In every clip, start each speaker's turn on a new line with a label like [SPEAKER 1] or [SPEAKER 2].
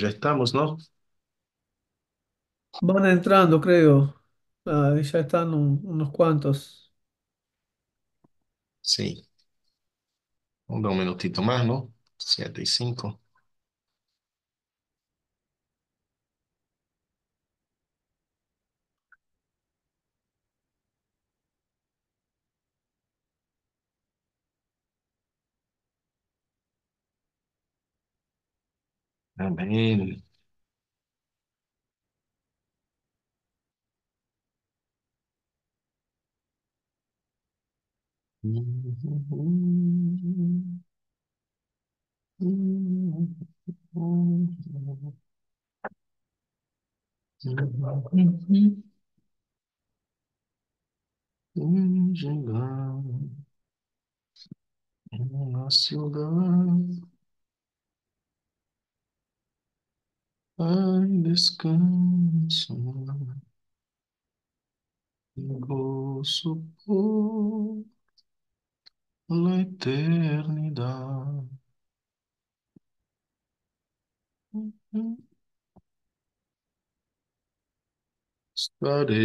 [SPEAKER 1] Ya estamos, ¿no?
[SPEAKER 2] Van entrando, creo. Ya están unos cuantos.
[SPEAKER 1] Sí, un minutito más, ¿no? 7:05. Amén. Llegar a una ciudad, hay descanso y gozo por la eternidad. Estaré.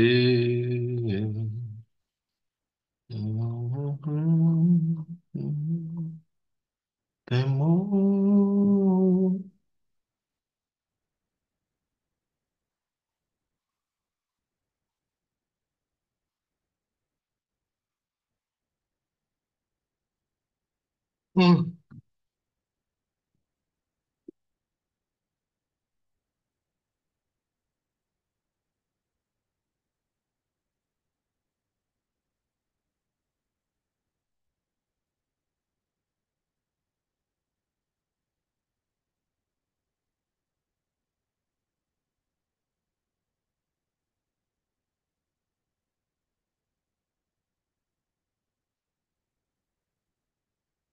[SPEAKER 1] Temor.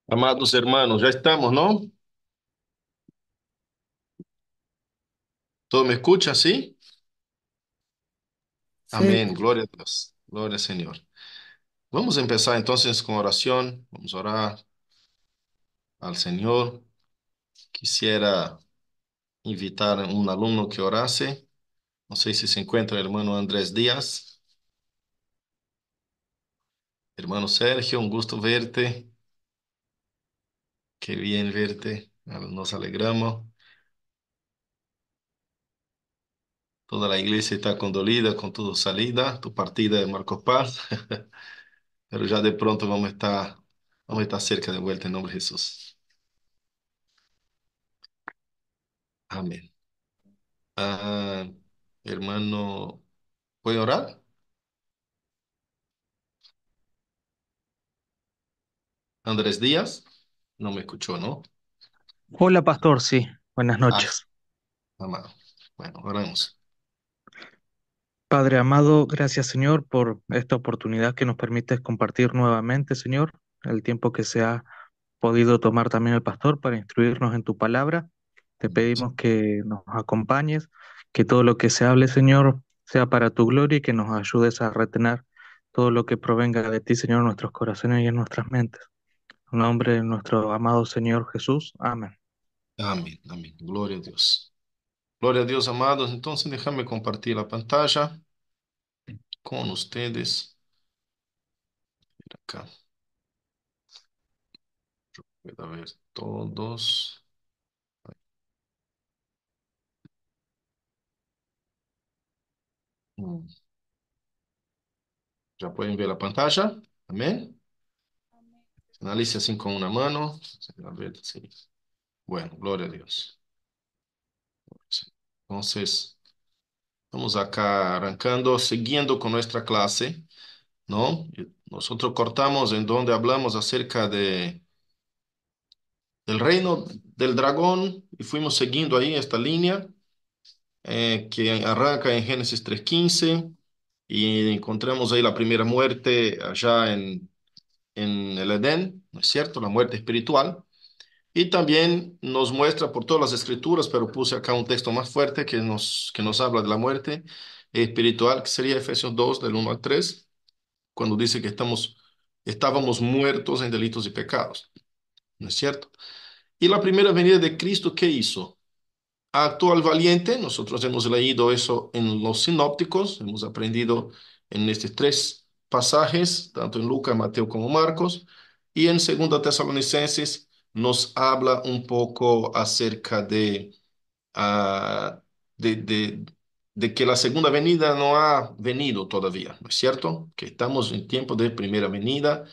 [SPEAKER 1] Amados hermanos, ya estamos, ¿no? ¿Todo me escucha, sí?
[SPEAKER 2] Sí,
[SPEAKER 1] Amén, gloria a Dios, gloria al Señor. Vamos a empezar entonces con oración. Vamos a orar al Señor. Quisiera invitar a un alumno que orase. No sé si se encuentra el hermano Andrés Díaz. Hermano Sergio, un gusto verte. Qué bien verte. Nos alegramos. Toda la iglesia está condolida con tu salida, tu partida de Marcos Paz. Pero ya de pronto vamos a estar cerca de vuelta en nombre de Jesús. Amén. Ah, hermano, ¿puede orar? Andrés Díaz, no me escuchó, ¿no?
[SPEAKER 3] Hola, pastor, sí, buenas
[SPEAKER 1] Ah,
[SPEAKER 3] noches.
[SPEAKER 1] amado. Bueno, oramos.
[SPEAKER 3] Padre amado, gracias Señor por esta oportunidad que nos permites compartir nuevamente, Señor, el tiempo que se ha podido tomar también el pastor para instruirnos en tu palabra. Te pedimos que nos acompañes, que todo lo que se hable, Señor, sea para tu gloria y que nos ayudes a retener todo lo que provenga de ti, Señor, en nuestros corazones y en nuestras mentes. En nombre de nuestro amado Señor Jesús. Amén.
[SPEAKER 1] Amén, amén. Gloria a Dios. Gloria a Dios, amados. Entonces, déjame compartir la pantalla con ustedes. Acá puede ver todos. Mm, ¿Ya pueden ver la pantalla? Amén. Analice así con una mano. A ver, sí. Bueno, gloria a Dios. Sí. Entonces, vamos acá arrancando, siguiendo con nuestra clase, ¿no? Nosotros cortamos en donde hablamos acerca del reino del dragón y fuimos siguiendo ahí esta línea que arranca en Génesis 3:15 y encontramos ahí la primera muerte allá en el Edén, ¿no es cierto? La muerte espiritual. Y también nos muestra por todas las escrituras, pero puse acá un texto más fuerte que nos habla de la muerte espiritual, que sería Efesios 2, del 1 al 3, cuando dice que estábamos muertos en delitos y pecados, ¿no es cierto? Y la primera venida de Cristo, ¿qué hizo? Actúa el valiente, nosotros hemos leído eso en los sinópticos, hemos aprendido en estos tres pasajes, tanto en Lucas, Mateo como Marcos, y en Segunda Tesalonicenses nos habla un poco acerca ah, de, de, de que la segunda venida no ha venido todavía, ¿no es cierto? Que estamos en tiempo de primera venida.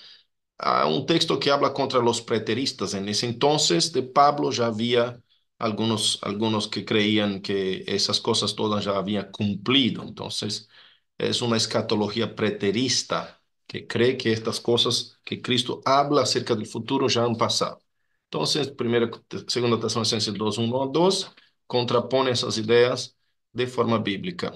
[SPEAKER 1] Un texto que habla contra los preteristas. En ese entonces de Pablo ya había algunos que creían que esas cosas todas ya habían cumplido. Entonces es una escatología preterista que cree que estas cosas que Cristo habla acerca del futuro ya han pasado. Entonces, segunda Tesalonicenses 2, 1 al 2 contrapone esas ideas de forma bíblica.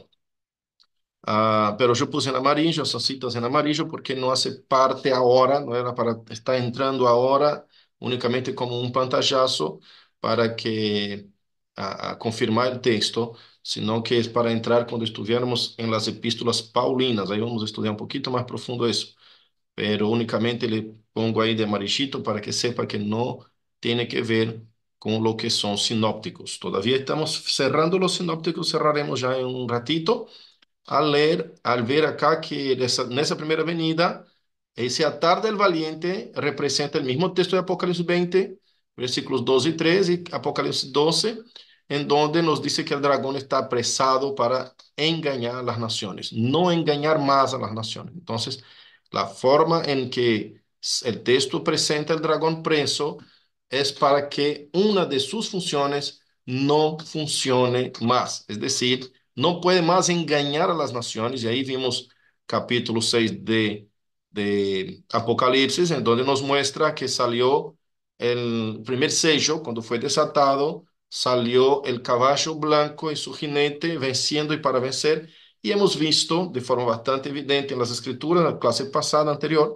[SPEAKER 1] Pero yo puse en amarillo, esas citas en amarillo, porque no hace parte ahora, no era para estar entrando ahora únicamente como un pantallazo para que a confirmar el texto, sino que es para entrar cuando estuviéramos en las epístolas paulinas. Ahí vamos a estudiar un poquito más profundo eso, pero únicamente le pongo ahí de amarillito para que sepa que no tiene que ver con lo que son sinópticos. Todavía estamos cerrando los sinópticos, cerraremos ya en un ratito al ver acá que en esa primera venida, ese atar del valiente representa el mismo texto de Apocalipsis 20, versículos 2 y 3 y Apocalipsis 12, en donde nos dice que el dragón está apresado para engañar a las naciones, no engañar más a las naciones. Entonces, la forma en que el texto presenta el dragón preso es para que una de sus funciones no funcione más, es decir, no puede más engañar a las naciones. Y ahí vimos capítulo 6 de Apocalipsis, en donde nos muestra que salió el primer sello, cuando fue desatado, salió el caballo blanco y su jinete venciendo y para vencer. Y hemos visto de forma bastante evidente en las escrituras, en la clase pasada anterior,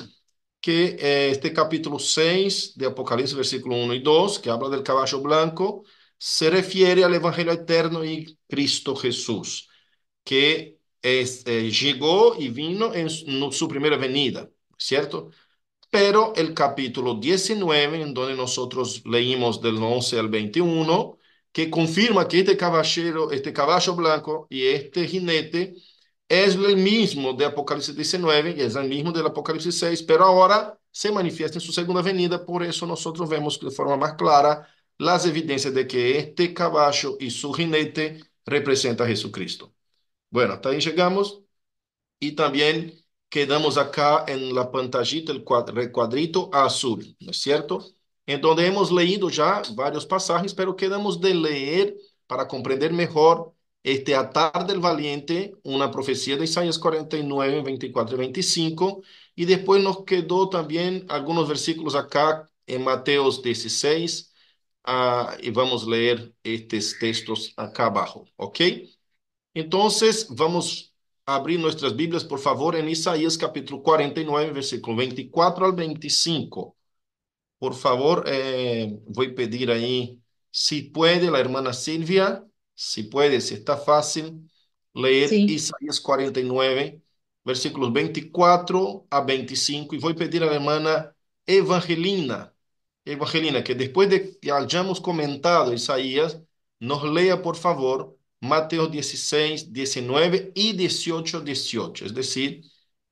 [SPEAKER 1] que este capítulo 6 de Apocalipsis, versículo 1 y 2 que habla del caballo blanco, se refiere al Evangelio eterno y Cristo Jesús, que llegó y vino en su primera venida, ¿cierto? Pero el capítulo 19 en donde nosotros leímos del 11 al 21 que confirma que este caballero, este caballo blanco y este jinete es el mismo de Apocalipsis 19 y es el mismo del Apocalipsis 6, pero ahora se manifiesta en su segunda venida. Por eso nosotros vemos de forma más clara las evidencias de que este caballo y su jinete representa a Jesucristo. Bueno, hasta ahí llegamos. Y también quedamos acá en la pantallita el recuadrito azul, ¿no es cierto? En donde hemos leído ya varios pasajes, pero quedamos de leer para comprender mejor este atar del valiente, una profecía de Isaías 49, 24 y 25. Y después nos quedó también algunos versículos acá en Mateos 16. Y vamos a leer estos textos acá abajo, ¿ok? Entonces, vamos a abrir nuestras Biblias, por favor, en Isaías capítulo 49, versículo 24 al 25. Por favor, voy a pedir ahí, si puede, la hermana Silvia, si puede, si está fácil, leer
[SPEAKER 4] Sí,
[SPEAKER 1] Isaías 49, versículos 24 a 25. Y voy a pedir a la hermana Evangelina, Evangelina, que después de que hayamos comentado Isaías, nos lea, por favor, Mateo 16, 19 y 18, 18. Es decir,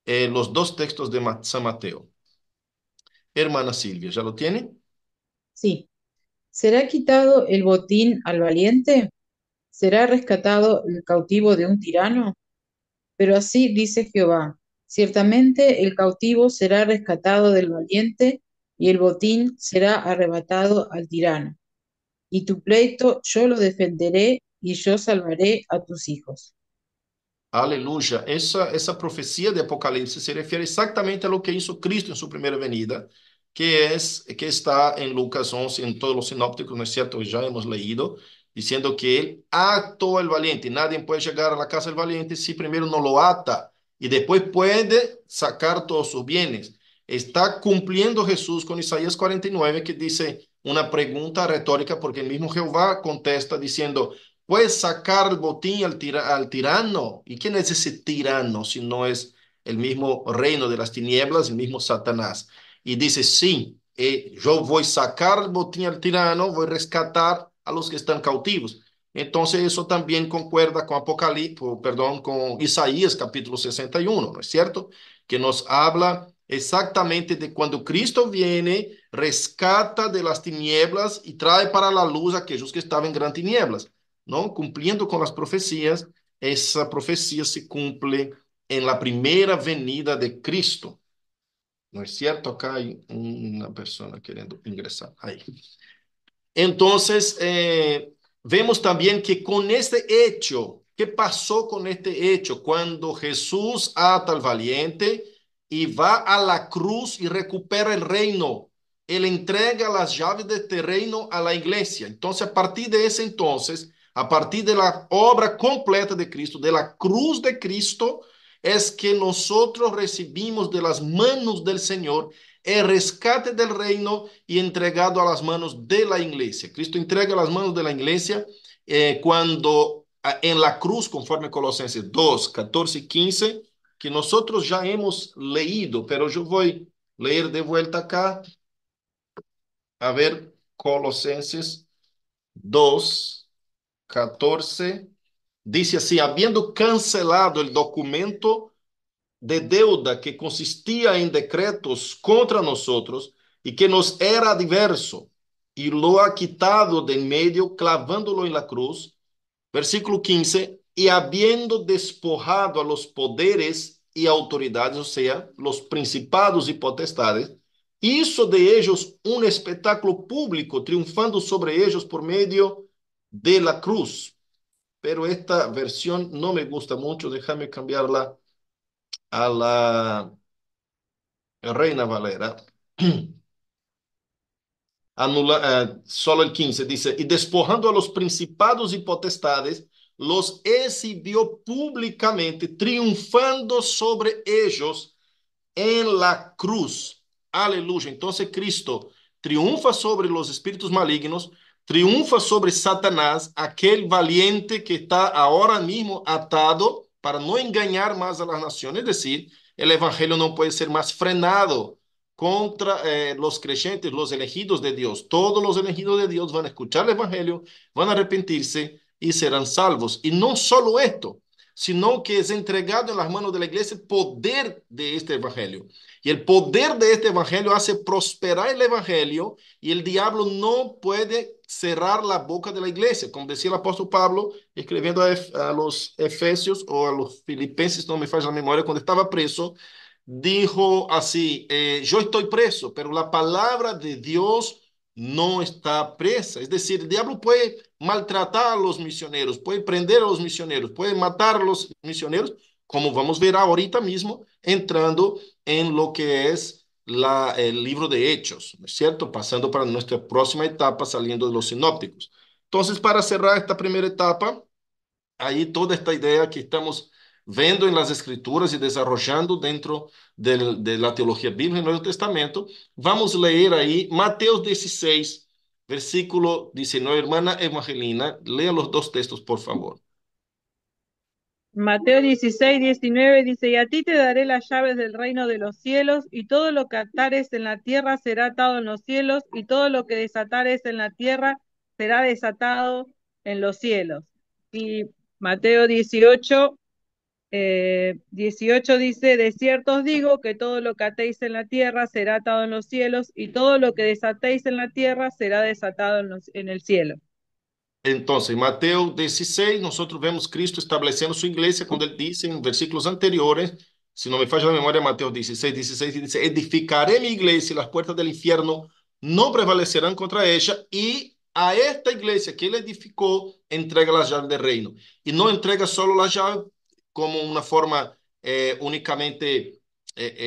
[SPEAKER 1] los dos textos de San Mateo. Hermana Silvia, ¿ya lo tiene?
[SPEAKER 4] sí. ¿Será quitado el botín al valiente? ¿Será rescatado el cautivo de un tirano? Pero así dice Jehová, ciertamente el cautivo será rescatado del valiente y el botín será arrebatado al tirano. Y tu pleito yo lo defenderé y yo salvaré a tus hijos.
[SPEAKER 1] Aleluya. Esa profecía de Apocalipsis se refiere exactamente a lo que hizo Cristo en su primera venida, que está en Lucas 11, en todos los sinópticos, ¿no es cierto? Ya hemos leído, diciendo que él ató al valiente. Nadie puede llegar a la casa del valiente si primero no lo ata y después puede sacar todos sus bienes. Está cumpliendo Jesús con Isaías 49, que dice una pregunta retórica, porque el mismo Jehová contesta diciendo, puedes sacar el botín al tirano. ¿Y quién es ese tirano si no es el mismo reino de las tinieblas, el mismo Satanás? Y dice, sí, yo voy a sacar el botín al tirano, voy a rescatar a los que están cautivos. Entonces eso también concuerda con Apocalipsis, perdón, con Isaías capítulo 61, ¿no es cierto? Que nos habla exactamente de cuando Cristo viene, rescata de las tinieblas y trae para la luz a aquellos que estaban en gran tinieblas, ¿no? Cumpliendo con las profecías, esa profecía se cumple en la primera venida de Cristo. ¿No es cierto? Acá hay una persona queriendo ingresar. Ahí. Entonces, vemos también que con este hecho, ¿qué pasó con este hecho? Cuando Jesús ata al valiente y va a la cruz y recupera el reino, él entrega las llaves de este reino a la iglesia. Entonces, a partir de ese entonces, a partir de la obra completa de Cristo, de la cruz de Cristo, es que nosotros recibimos de las manos del Señor el rescate del reino y entregado a las manos de la iglesia. Cristo entrega a las manos de la iglesia cuando en la cruz, conforme Colosenses 2, 14 y 15, que nosotros ya hemos leído, pero yo voy a leer de vuelta acá, a ver, Colosenses 2, 14, dice así, habiendo cancelado el documento de deuda que consistía en decretos contra nosotros y que nos era adverso, y lo ha quitado de en medio, clavándolo en la cruz. Versículo 15, y habiendo despojado a los poderes y autoridades, o sea, los principados y potestades, hizo de ellos un espectáculo público, triunfando sobre ellos por medio de la cruz. Pero esta versión no me gusta mucho, déjame cambiarla a la Reina Valera. Solo el 15 dice, y despojando a los principados y potestades, los exhibió públicamente, triunfando sobre ellos en la cruz. Aleluya. Entonces Cristo triunfa sobre los espíritus malignos, triunfa sobre Satanás, aquel valiente que está ahora mismo atado para no engañar más a las naciones. Es decir, el evangelio no puede ser más frenado contra los creyentes, los elegidos de Dios. Todos los elegidos de Dios van a escuchar el evangelio, van a arrepentirse y serán salvos. Y no solo esto, sino que es entregado en las manos de la iglesia el poder de este evangelio. Y el poder de este evangelio hace prosperar el evangelio y el diablo no puede cerrar la boca de la iglesia. Como decía el apóstol Pablo, escribiendo a los Efesios o a los Filipenses, no me falla la memoria, cuando estaba preso, dijo así, yo estoy preso, pero la palabra de Dios no está presa. Es decir, el diablo puede maltratar a los misioneros, puede prender a los misioneros, puede matar a los misioneros, como vamos a ver ahorita mismo, entrando en lo que es el libro de Hechos, ¿no es cierto? Pasando para nuestra próxima etapa, saliendo de los sinópticos. Entonces, para cerrar esta primera etapa, ahí toda esta idea que estamos viendo en las escrituras y desarrollando dentro de la teología bíblica en el Nuevo Testamento, vamos a leer ahí Mateo 16, versículo 19. Hermana Evangelina, lea los dos textos, por favor.
[SPEAKER 5] Mateo 16, 19 dice, y a ti te daré las llaves del reino de los cielos, y todo lo que atares en la tierra será atado en los cielos, y todo lo que desatares en la tierra será desatado en los cielos. Y Mateo 18, 18 dice, de cierto os digo que todo lo que atéis en la tierra será atado en los cielos, y todo lo que desatéis en la tierra será desatado en el cielo.
[SPEAKER 1] Entonces, en Mateo 16, nosotros vemos Cristo estableciendo su iglesia cuando él dice en versículos anteriores, si no me falla la memoria, Mateo 16, 16, dice, edificaré mi iglesia y las puertas del infierno no prevalecerán contra ella, y a esta iglesia que él edificó entrega las llaves del reino. Y no entrega solo las llaves como una forma únicamente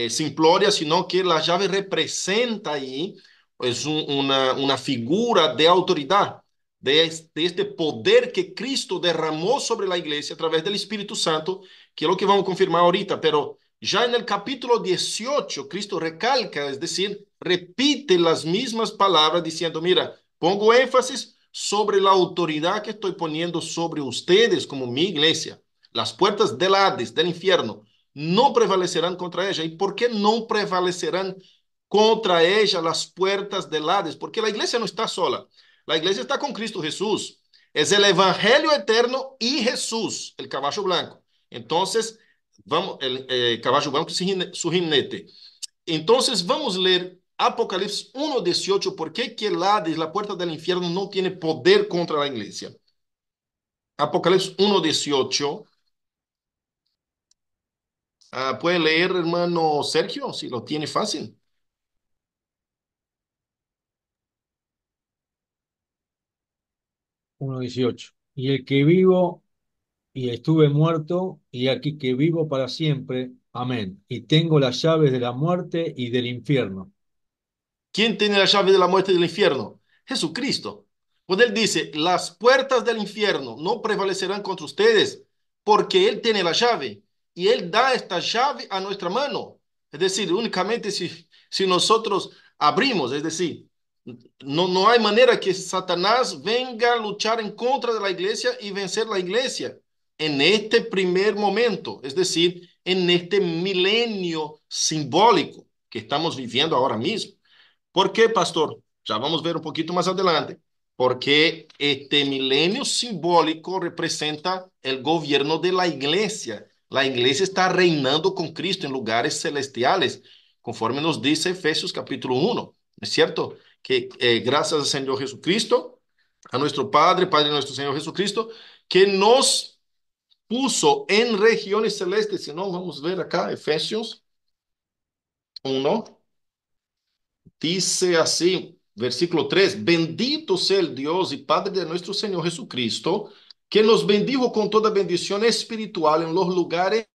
[SPEAKER 1] simplória, sino que la llave representa ahí es una figura de autoridad de este poder que Cristo derramó sobre la iglesia a través del Espíritu Santo, que es lo que vamos a confirmar ahorita, pero ya en el capítulo 18, Cristo recalca, es decir, repite las mismas palabras diciendo, mira, pongo énfasis sobre la autoridad que estoy poniendo sobre ustedes como mi iglesia. Las puertas del Hades, del infierno, no prevalecerán contra ella. ¿Y por qué no prevalecerán contra ella las puertas del Hades? Porque la iglesia no está sola. La iglesia está con Cristo Jesús. Es el evangelio eterno y Jesús, el caballo blanco. Entonces, vamos, el caballo blanco es su jinete. Entonces, vamos a leer Apocalipsis 1:18, ¿por qué que el Hades, la puerta del infierno, no tiene poder contra la iglesia? Apocalipsis 1:18. ¿Puede leer, hermano Sergio, si lo tiene fácil?
[SPEAKER 6] 1:18. Y el que vivo y estuve muerto, y aquí que vivo para siempre. Amén. Y tengo las llaves de la muerte y del infierno.
[SPEAKER 1] ¿Quién tiene la llave de la muerte y del infierno? Jesucristo. Cuando él dice, las puertas del infierno no prevalecerán contra ustedes, porque él tiene la llave y él da esta llave a nuestra mano. Es decir, únicamente si nosotros abrimos, es decir, no hay manera que Satanás venga a luchar en contra de la iglesia y vencer la iglesia en este primer momento, es decir, en este milenio simbólico que estamos viviendo ahora mismo. ¿Por qué, pastor? Ya vamos a ver un poquito más adelante. Porque este milenio simbólico representa el gobierno de la iglesia. La iglesia está reinando con Cristo en lugares celestiales, conforme nos dice Efesios capítulo 1. ¿Es cierto? Que gracias al Señor Jesucristo, a nuestro Padre, Padre de nuestro Señor Jesucristo, que nos puso en regiones celestes. Si no, vamos a ver acá, Efesios 1. Dice así, versículo 3: bendito sea el Dios y Padre de nuestro Señor Jesucristo, que nos bendijo con toda bendición espiritual en los lugares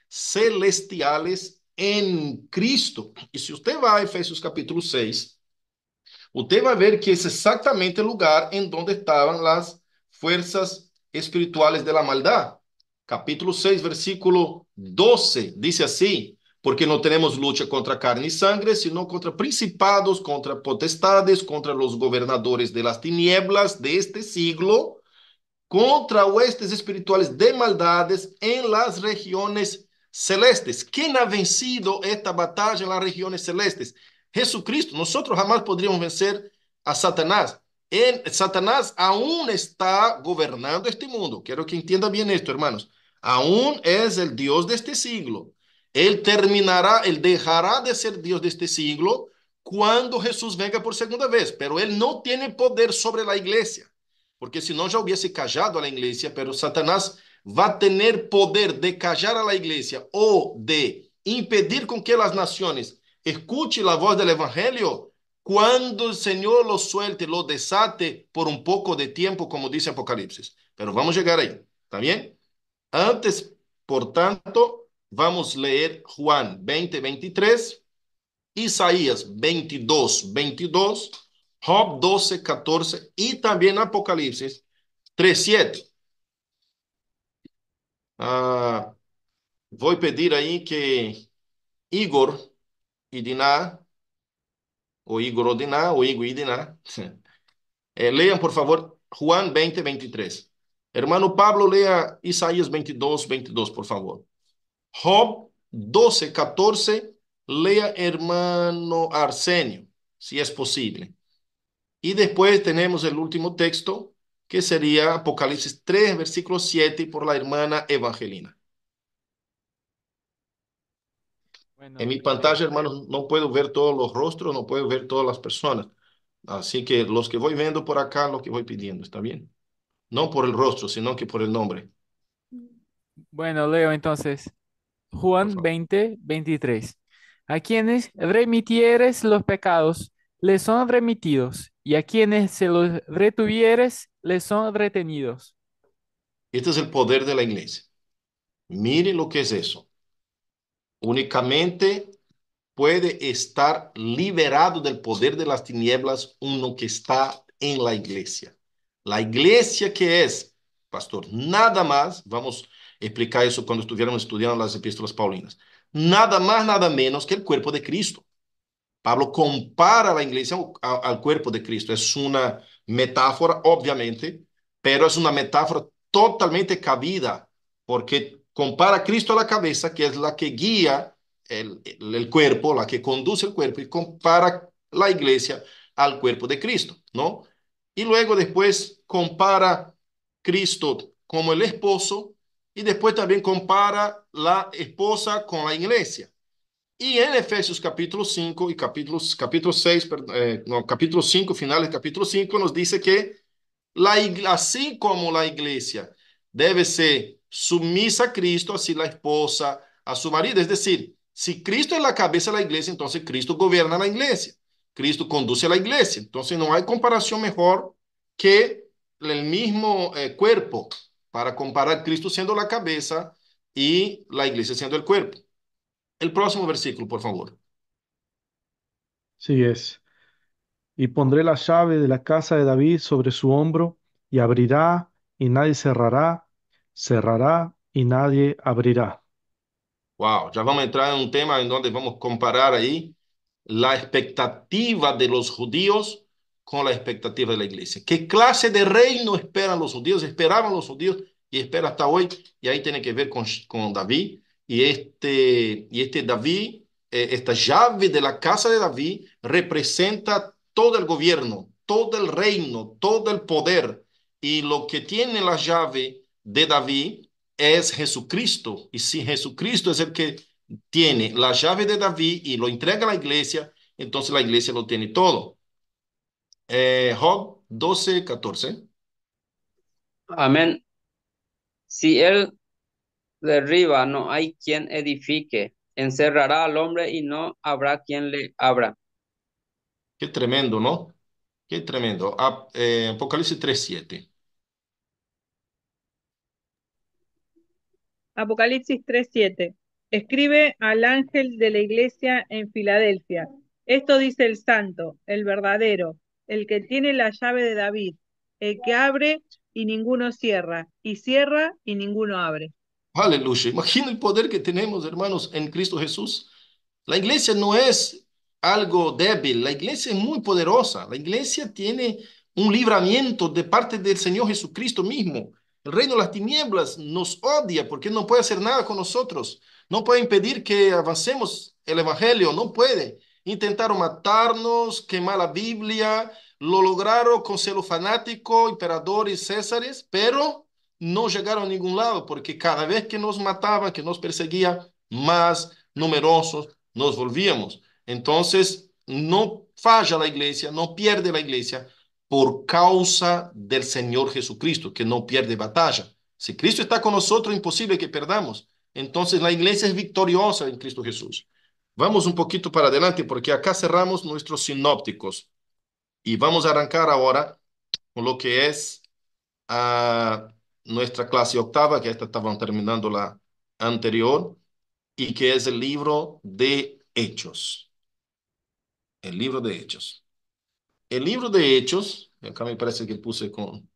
[SPEAKER 1] celestiales en Cristo. Y si usted va a Efesios capítulo 6, usted va a ver que es exactamente el lugar en donde estaban las fuerzas espirituales de la maldad. Capítulo 6, versículo 12, dice así: porque no tenemos lucha contra carne y sangre, sino contra principados, contra potestades, contra los gobernadores de las tinieblas de este siglo, contra huestes espirituales de maldades en las regiones celestes. ¿Quién ha vencido esta batalla en las regiones celestes? Jesucristo. Nosotros jamás podríamos vencer a Satanás. Satanás aún está gobernando este mundo. Quiero que entienda bien esto, hermanos. Aún es el Dios de este siglo. Él terminará, él dejará de ser Dios de este siglo cuando Jesús venga por segunda vez, pero él no tiene poder sobre la iglesia, porque senão já hubiese callado a la iglesia, pero Satanás va a tener poder de callar a la iglesia o de impedir con que las naciones escuchen la voz del evangelio cuando el Señor lo suelte, lo desate por un poco de tiempo, como dice Apocalipsis. Pero vamos a llegar ahí, ¿está bien? Antes, por tanto, vamos a leer Juan 20:23, Isaías 22:22, Job 12:14 y también Apocalipsis 3:7. Voy a pedir ahí que Igor y Diná, o Igor o Diná, o Igor y Diná, lean por favor Juan 20:23. Hermano Pablo, lea Isaías 22:22, por favor. Job 12:14, lea hermano Arsenio, si es posible. Y después tenemos el último texto, que sería Apocalipsis 3, versículo 7, por la hermana Evangelina. En
[SPEAKER 7] Bueno,
[SPEAKER 1] mi pantalla, hermanos, no puedo ver todos los rostros, no puedo ver todas las personas. Así que los que voy viendo por acá, los que voy pidiendo, ¿está bien? No por el rostro, sino que por el nombre,
[SPEAKER 7] bueno, leo entonces
[SPEAKER 1] por
[SPEAKER 7] Juan
[SPEAKER 1] favor.
[SPEAKER 7] 20:23. A quienes remitieres los pecados, les son remitidos, y a quienes se los retuvieres, les son retenidos.
[SPEAKER 1] Este es el poder de la iglesia. Mire lo que es eso. Únicamente puede estar liberado del poder de las tinieblas uno que está en la iglesia. La iglesia que es, pastor, nada más, vamos a explicar eso cuando estuviéramos estudiando las epístolas paulinas, nada más, nada menos que el cuerpo de Cristo. Pablo compara la iglesia al cuerpo de Cristo. Es una metáfora, obviamente, pero es una metáfora totalmente cabida, porque compara a Cristo a la cabeza, que es la que guía el cuerpo, la que conduce el cuerpo, y compara la iglesia al cuerpo de Cristo, ¿no? y luego después compara Cristo como el esposo y después también compara la esposa con la iglesia. Y en Efesios capítulo 5 y capítulo 6, no, capítulo 5, finales capítulo 5, nos dice que así como la iglesia debe ser sumisa a Cristo, así la esposa a su marido. Es decir, si Cristo es la cabeza de la iglesia, entonces Cristo gobierna la iglesia. Cristo conduce a la iglesia. Entonces no hay comparación mejor que el mismo cuerpo para comparar Cristo siendo la cabeza y la iglesia siendo el cuerpo. El próximo versículo, por favor.
[SPEAKER 8] Sí es. Y pondré la llave de la casa de David sobre su hombro, y abrirá, y nadie cerrará, cerrará, y nadie abrirá.
[SPEAKER 1] Wow, ya vamos a entrar en un tema en donde vamos a comparar ahí la expectativa de los judíos con la expectativa de la iglesia. ¿Qué clase de reino esperan los judíos? Esperaban los judíos y espera hasta hoy. Y ahí tiene que ver con David. Y este David, esta llave de la casa de David representa todo el gobierno, todo el reino, todo el poder. Y lo que tiene la llave de David es Jesucristo. Y si Jesucristo es el que tiene la llave de David y lo entrega a la iglesia, entonces la iglesia lo tiene todo. Job 12:14.
[SPEAKER 9] Amén. Si él derriba, no hay quien edifique. Encerrará al hombre y no habrá quien le abra.
[SPEAKER 1] Qué tremendo, ¿no? Qué tremendo. Apocalipsis 3:7.
[SPEAKER 5] Apocalipsis 3:7. Escribe al ángel de la iglesia en Filadelfia. Esto dice el santo, el verdadero, el que tiene la llave de David, el que abre y ninguno cierra, y cierra y ninguno abre.
[SPEAKER 1] Aleluya. Imagina el poder que tenemos, hermanos, en Cristo Jesús. La iglesia no es algo débil, la iglesia es muy poderosa. La iglesia tiene un libramiento de parte del Señor Jesucristo mismo. El reino de las tinieblas nos odia porque no puede hacer nada con nosotros. No puede impedir que avancemos el evangelio, no puede. Intentaron matarnos, quemar la Biblia, lo lograron con celo fanático, emperadores, césares, pero no llegaron a ningún lado porque cada vez que nos mataban, que nos perseguían, más numerosos nos volvíamos. Entonces, no falla la iglesia, no pierde la iglesia por causa del Señor Jesucristo, que no pierde batalla. Si Cristo está con nosotros, es imposible que perdamos. Entonces, la iglesia es victoriosa en Cristo Jesús. Vamos un poquito para adelante porque acá cerramos nuestros sinópticos y vamos a arrancar ahora con lo que es nuestra clase octava, que esta estaban terminando la anterior, y que es el libro de Hechos. El libro de Hechos. El libro de Hechos, acá me parece que puse con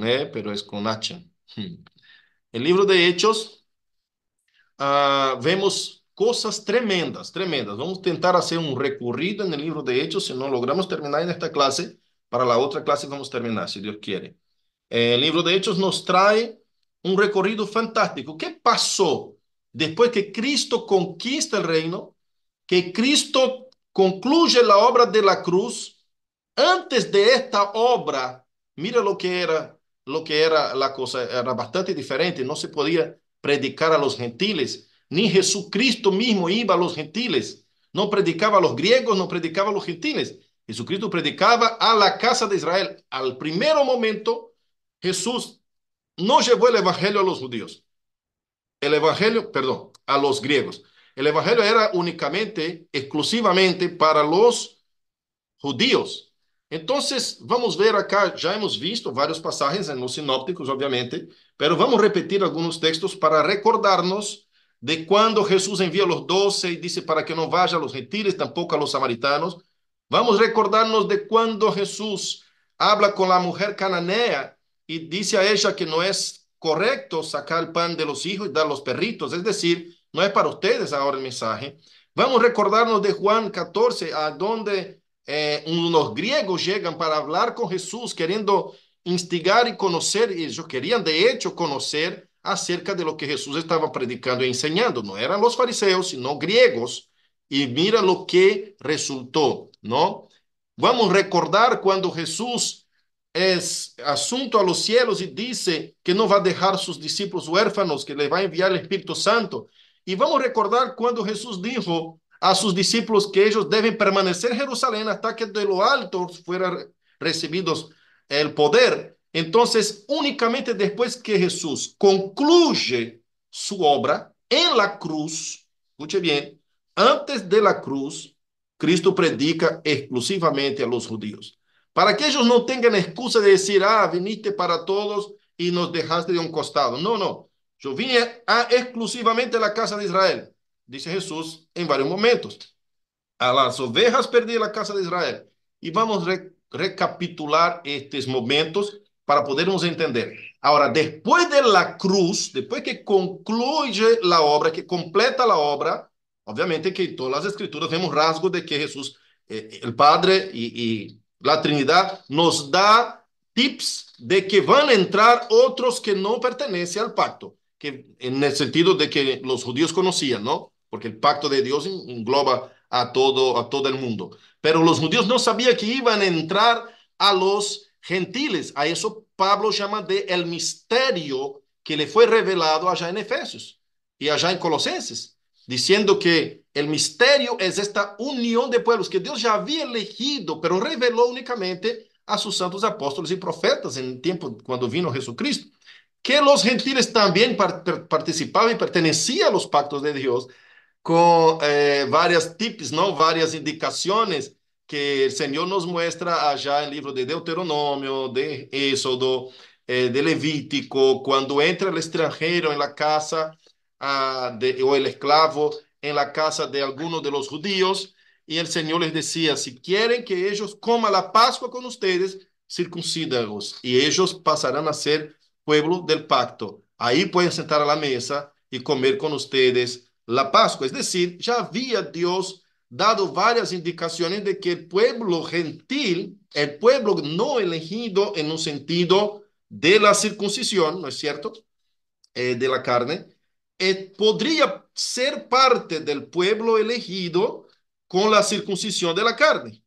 [SPEAKER 1] E, pero es con H. El libro de Hechos, vemos cosas tremendas, tremendas. Vamos a tentar hacer un recorrido en el libro de Hechos. Si no logramos terminar en esta clase, para la otra clase vamos a terminar, si Dios quiere. El libro de Hechos nos trae un recorrido fantástico. ¿Qué pasó después que Cristo conquista el reino? Que Cristo concluye la obra de la cruz. Antes de esta obra, mira lo que era la cosa, era bastante diferente. No se podía predicar a los gentiles, ni Jesucristo mismo iba a los gentiles. No predicaba a los griegos, no predicaba a los gentiles. Jesucristo predicaba a la casa de Israel. Al primer momento, Jesús no llevó el evangelio a los judíos. El evangelio, perdón, a los griegos. El evangelio era únicamente, exclusivamente para los judíos. Entonces, vamos ver acá, ya hemos visto varios pasajes en los sinópticos, obviamente, pero vamos a repetir algunos textos para recordarnos de cuando Jesús envía a los 12 y dice para que no vaya a los gentiles, tampoco a los samaritanos. Vamos a recordarnos de cuando Jesús habla con la mujer cananea y dice a ella que no es correcto sacar el pan de los hijos y dar a los perritos, es decir, no es para ustedes ahora el mensaje. Vamos a recordarnos de Juan 14, a donde unos griegos llegan para hablar con Jesús, queriendo instigar y conocer, y ellos querían de hecho conocer acerca de lo que Jesús estaba predicando y enseñando. No eran los fariseos, sino griegos. Y mira lo que resultó, ¿no? Vamos a recordar cuando Jesús es asunto a los cielos y dice que no va a dejar sus discípulos huérfanos, que le va a enviar el Espíritu Santo. Y vamos a recordar cuando Jesús dijo a sus discípulos que ellos deben permanecer en Jerusalén hasta que de lo alto fueran recibidos el poder. Entonces, únicamente después que Jesús concluye su obra en la cruz, escuche bien, antes de la cruz, Cristo predica exclusivamente a los judíos. Para que ellos no tengan excusa de decir, viniste para todos y nos dejaste de un costado. No, no. Yo vine exclusivamente a la casa de Israel, dice Jesús en varios momentos. A las ovejas perdí la casa de Israel. Y vamos a recapitular estos momentos para podernos entender. Ahora, después de la cruz, después que concluye la obra, que completa la obra, obviamente que en todas las escrituras vemos rasgos de que Jesús, el Padre y la Trinidad nos da tips de que van a entrar otros que no pertenecen al pacto, que en el sentido de que los judíos conocían, ¿no? Porque el pacto de Dios engloba a todo el mundo. Pero los judíos no sabían que iban a entrar a los gentiles. A eso Pablo llama de el misterio que le fue revelado allá en Efesios y allá en Colosenses, diciendo que el misterio es esta unión de pueblos que Dios ya había elegido, pero reveló únicamente a sus santos apóstoles y profetas en el tiempo cuando vino Jesucristo. Que los gentiles también participaban y pertenecían a los pactos de Dios, con varias tips, ¿no? Varias indicaciones que el Señor nos muestra allá en el libro de Deuteronomio, de Éxodo, de Levítico, cuando entra el extranjero en la casa o el esclavo en la casa de alguno de los judíos, y el Señor les decía, si quieren que ellos coman la Pascua con ustedes, circuncídalos, y ellos pasarán a ser pueblo del pacto. Ahí pueden sentar a la mesa y comer con ustedes la Pascua. Es decir, ya había Dios dado varias indicaciones de que el pueblo gentil, el pueblo no elegido en un sentido de la circuncisión, ¿no es cierto? De la carne, podría ser parte del pueblo elegido con la circuncisión de la carne.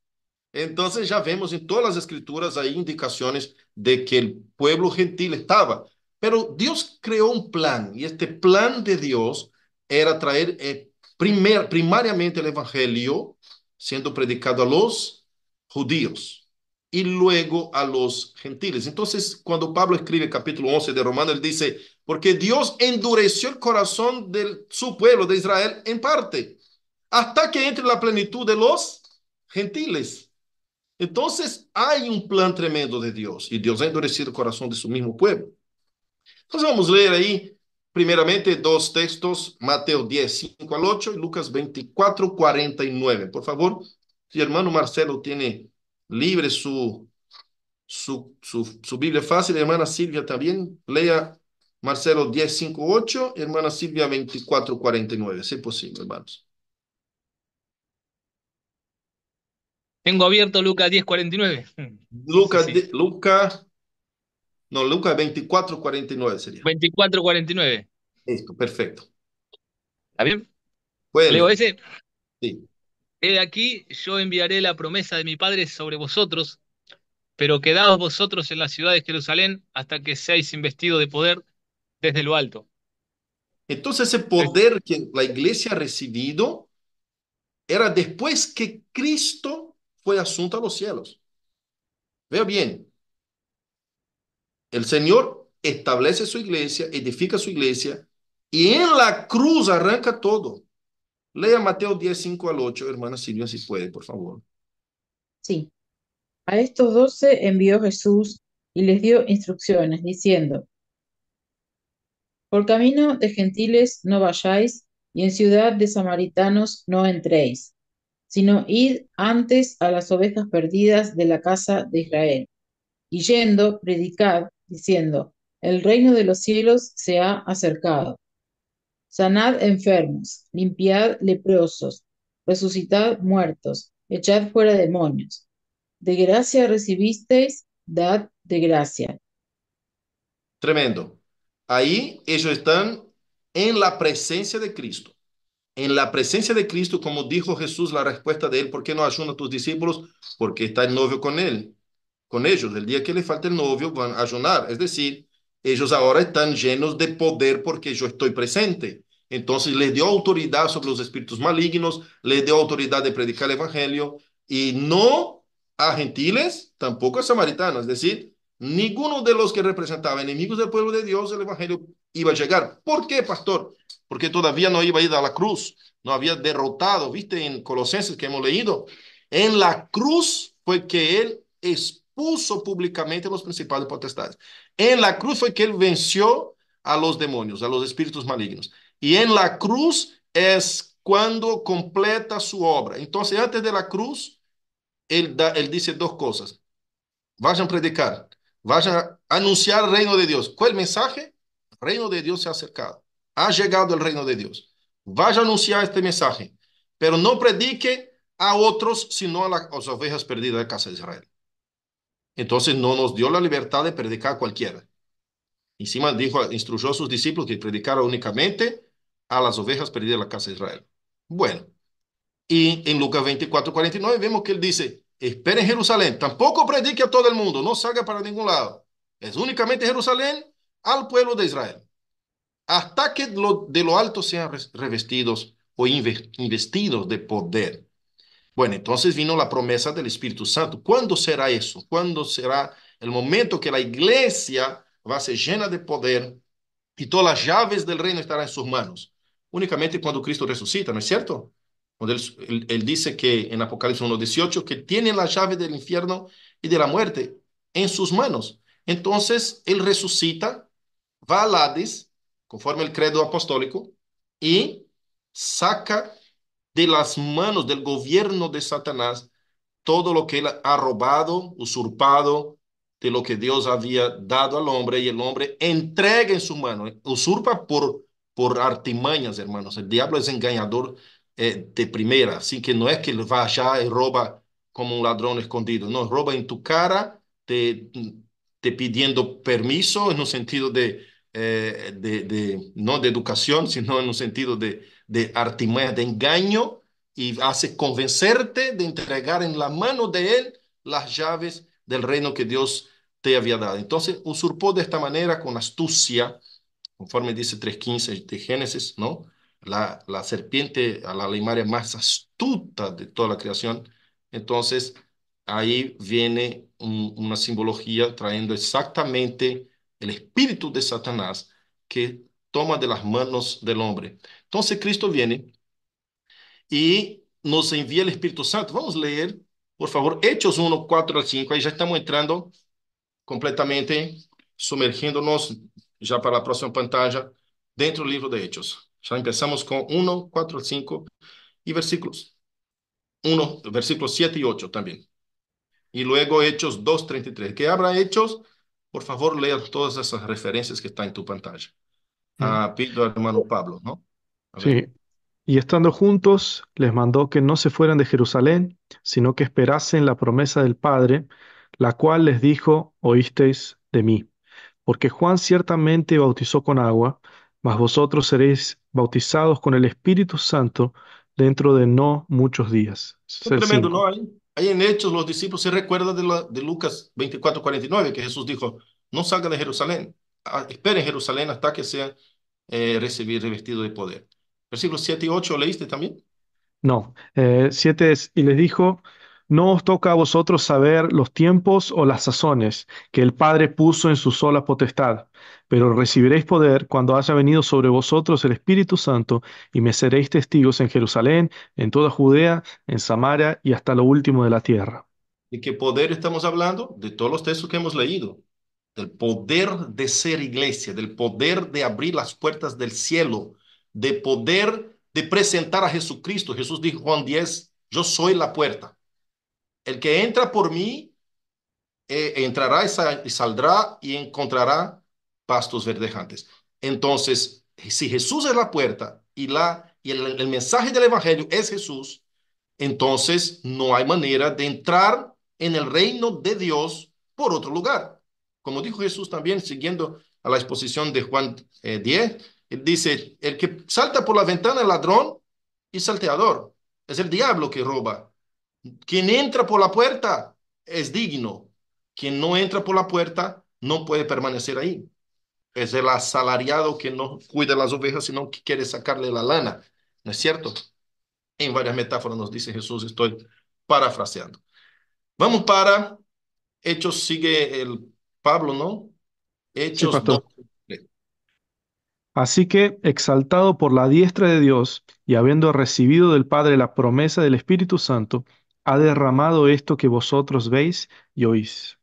[SPEAKER 1] Entonces ya vemos en todas las escrituras ahí indicaciones de que el pueblo gentil estaba. Pero Dios creó un plan y este plan de Dios era traer primariamente el evangelio siendo predicado a los judíos y luego a los gentiles. Entonces, cuando Pablo escribe el capítulo 11 de Romanos, él dice, porque Dios endureció el corazón de su pueblo de Israel en parte, hasta que entre la plenitud de los gentiles. Entonces hay un plan tremendo de Dios y Dios ha endurecido el corazón de su mismo pueblo. Entonces vamos a leer ahí primeramente dos textos, Mateo 10, 5 al 8 y Lucas 24, 49. Por favor, si hermano Marcelo tiene libre su Biblia fácil, hermana Silvia también, lea Marcelo 10, 5, 8, hermana Silvia 24, 49, si es posible, hermanos.
[SPEAKER 10] Tengo abierto Lucas 10:49. No sé
[SPEAKER 1] Lucas,
[SPEAKER 10] si.
[SPEAKER 1] Lucas 24, 49 sería.
[SPEAKER 10] 24:49.
[SPEAKER 1] Listo, perfecto.
[SPEAKER 10] ¿Está bien?
[SPEAKER 1] Puede
[SPEAKER 10] Leo
[SPEAKER 1] leer.
[SPEAKER 10] ese.
[SPEAKER 1] Sí.
[SPEAKER 10] He aquí, yo enviaré la promesa de mi Padre sobre vosotros, pero quedaos vosotros en la ciudad de Jerusalén hasta que seáis investidos de poder desde lo alto.
[SPEAKER 1] Entonces ese
[SPEAKER 10] Es-
[SPEAKER 1] poder que la iglesia ha recibido era después que Cristo fue asunto a los cielos. Vea bien, el Señor establece su iglesia, edifica su iglesia y en la cruz arranca todo. Lea Mateo 10, 5 al 8, hermana Silvia, si puede, por favor.
[SPEAKER 4] Sí. A estos 12 envió Jesús y les dio instrucciones, diciendo, por camino de gentiles no vayáis, y en ciudad de samaritanos no entréis, sino id antes a las ovejas perdidas de la casa de Israel. Y yendo, predicad, diciendo, el reino de los cielos se ha acercado. Sanad enfermos, limpiad leprosos, resucitad muertos, echad fuera demonios. De gracia recibisteis, dad de gracia.
[SPEAKER 1] Tremendo. Ahí ellos están en la presencia de Cristo. en la presencia de Cristo, como dijo Jesús, la respuesta de él, ¿por qué no ayunan tus discípulos? Porque está el novio con él, con ellos. El día que le falte el novio van a ayunar. Es decir, ellos ahora están llenos de poder porque yo estoy presente. Entonces les dio autoridad sobre los espíritus malignos, les dio autoridad de predicar el evangelio y no a gentiles, tampoco a samaritanos. Es decir, ninguno de los que representaba enemigos del pueblo de Dios, el evangelio iba a llegar. ¿Por qué, pastor? Porque todavía no iba a ir a la cruz, no había derrotado, viste en Colosenses que hemos leído. En la cruz fue que él expuso públicamente a los principales potestades. En la cruz fue que él venció a los demonios, a los espíritus malignos. Y en la cruz es cuando completa su obra. Entonces, antes de la cruz, él dice dos cosas. Vayan a predicar, vayan a anunciar el reino de Dios. ¿Cuál es el mensaje? El reino de Dios se ha acercado. Ha llegado el reino de Dios. Vaya a anunciar este mensaje, pero no predique a otros, sino a las ovejas perdidas de casa de Israel. Entonces no nos dio la libertad de predicar a cualquiera. Encima dijo, instruyó a sus discípulos que predicaran únicamente a las ovejas perdidas de la casa de Israel. Bueno, y en Lucas 24:49 vemos que él dice, espere en Jerusalén, tampoco predique a todo el mundo, no salga para ningún lado. Es únicamente Jerusalén al pueblo de Israel. Hasta que de lo alto sean revestidos o investidos de poder. Bueno, entonces vino la promesa del Espíritu Santo. ¿Cuándo será eso? ¿Cuándo será el momento que la iglesia va a ser llena de poder y todas las llaves del reino estarán en sus manos? Únicamente cuando Cristo resucita, ¿no es cierto? Cuando él dice que en Apocalipsis 1:18 que tiene las llaves del infierno y de la muerte en sus manos. Entonces él resucita, va al Hades, conforme el credo apostólico, y saca de las manos del gobierno de Satanás todo lo que él ha robado, usurpado de lo que Dios había dado al hombre y el hombre entrega en su mano, usurpa por artimañas, hermanos. El diablo es engañador de primera, así que no es que él va allá y roba como un ladrón escondido, no, roba en tu cara, te pidiendo permiso en un sentido no de educación, sino en un sentido de artimaña, de engaño, y hace convencerte de entregar en la mano de él las llaves del reino que Dios te había dado. Entonces usurpó de esta manera con astucia, conforme dice 3:15 de Génesis, ¿no? La serpiente a la limaria más astuta de toda la creación. Entonces ahí viene una simbología trayendo exactamente el espíritu de Satanás que toma de las manos del hombre. Entonces Cristo viene y nos envía el Espíritu Santo. Vamos a leer, por favor, Hechos 1:4 al 5. Ahí ya estamos entrando completamente, sumergiéndonos ya para la próxima pantalla dentro del libro de Hechos. Ya empezamos con 1:4 al 5 y versículos 7 y 8 también. Y luego Hechos 2:33. Que abra Hechos, por favor, lea todas esas referencias que están en tu pantalla. Pido al hermano Pablo, ¿no? A ver.
[SPEAKER 8] Sí. Y estando juntos, les mandó que no se fueran de Jerusalén, sino que esperasen la promesa del Padre, la cual les dijo, oísteis de mí. Porque Juan ciertamente bautizó con agua, mas vosotros seréis bautizados con el Espíritu Santo dentro de no muchos días. Ese es
[SPEAKER 1] Muy
[SPEAKER 8] el
[SPEAKER 1] tremendo, ¿no?
[SPEAKER 8] 5.
[SPEAKER 1] Ahí en Hechos los discípulos se recuerdan de Lucas 24:49, que Jesús dijo, no salga de Jerusalén, espere en Jerusalén hasta que sea revestido de poder. Versículos 7 y 8, ¿leíste también?
[SPEAKER 8] No, 7 es, y les dijo, no os toca a vosotros saber los tiempos o las sazones que el Padre puso en su sola potestad, pero recibiréis poder cuando haya venido sobre vosotros el Espíritu Santo y me seréis testigos en Jerusalén, en toda Judea, en Samaria y hasta lo último de la tierra.
[SPEAKER 1] ¿De qué poder estamos hablando? De todos los textos que hemos leído. Del poder de ser iglesia, del poder de abrir las puertas del cielo, de poder de presentar a Jesucristo. Jesús dijo en Juan 10, yo soy la puerta. El que entra por mí entrará y saldrá y encontrará pastos verdejantes. Entonces, si Jesús es la puerta y el mensaje del Evangelio es Jesús, entonces no hay manera de entrar en el reino de Dios por otro lugar. Como dijo Jesús también, siguiendo a la exposición de Juan 10, él dice, el que salta por la ventana es ladrón y salteador. Es el diablo que roba. Quien entra por la puerta es digno. Quien no entra por la puerta no puede permanecer ahí. Es el asalariado que no cuida las ovejas, sino que quiere sacarle la lana. ¿No es cierto? En varias metáforas nos dice Jesús, estoy parafraseando. Vamos para Hechos, sigue el Pablo, ¿no?
[SPEAKER 8] Sí,
[SPEAKER 1] Hechos 2.
[SPEAKER 8] pastor. Así que, exaltado por la diestra de Dios y habiendo recibido del Padre la promesa del Espíritu Santo, ha derramado esto que vosotros veis y oís.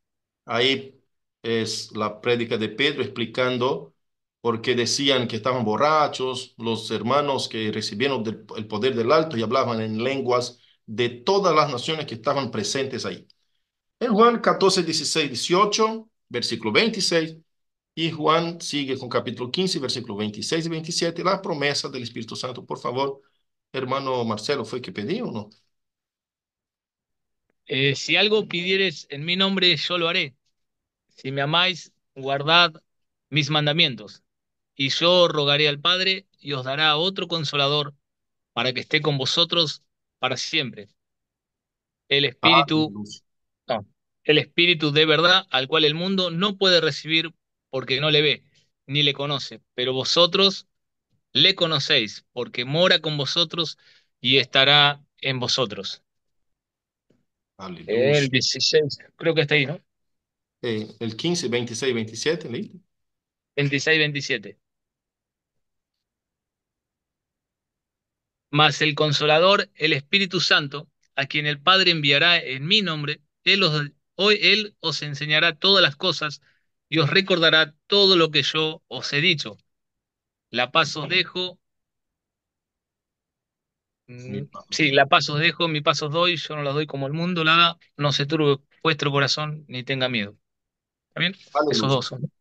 [SPEAKER 1] Ahí es la prédica de Pedro explicando por qué decían que estaban borrachos los hermanos que recibieron el poder del alto y hablaban en lenguas de todas las naciones que estaban presentes ahí. En Juan 14, 16, 18, versículo 26, y Juan sigue con capítulo 15, versículo 26 y 27, la promesa del Espíritu Santo. Por favor, hermano Marcelo, ¿fue que pedí o no?
[SPEAKER 10] Si algo pidieres en mi nombre, yo lo haré. Si me amáis, guardad mis mandamientos. Y yo rogaré al Padre y os dará otro consolador para que esté con vosotros para siempre. El Espíritu,
[SPEAKER 1] Aleluya.
[SPEAKER 10] no, el Espíritu de verdad al cual el mundo no puede recibir porque no le ve ni le conoce, pero vosotros le conocéis porque mora con vosotros y estará en vosotros. El
[SPEAKER 1] Aleluya.
[SPEAKER 10] 16, creo que está ahí, ¿no?
[SPEAKER 1] El 15, 26, 27, ¿leíste?
[SPEAKER 10] 26, 27. Mas el Consolador, el Espíritu Santo, a quien el Padre enviará en mi nombre, él os enseñará todas las cosas y os recordará todo lo que yo os he dicho. La paz os dejo,
[SPEAKER 1] Mi Pablo.
[SPEAKER 10] sí, la paz os dejo, mi paz os doy, yo no la doy como el mundo la da, no se turbe vuestro corazón ni tenga miedo. ¿Está bien? Esos
[SPEAKER 1] Aleluya.
[SPEAKER 10] dos son.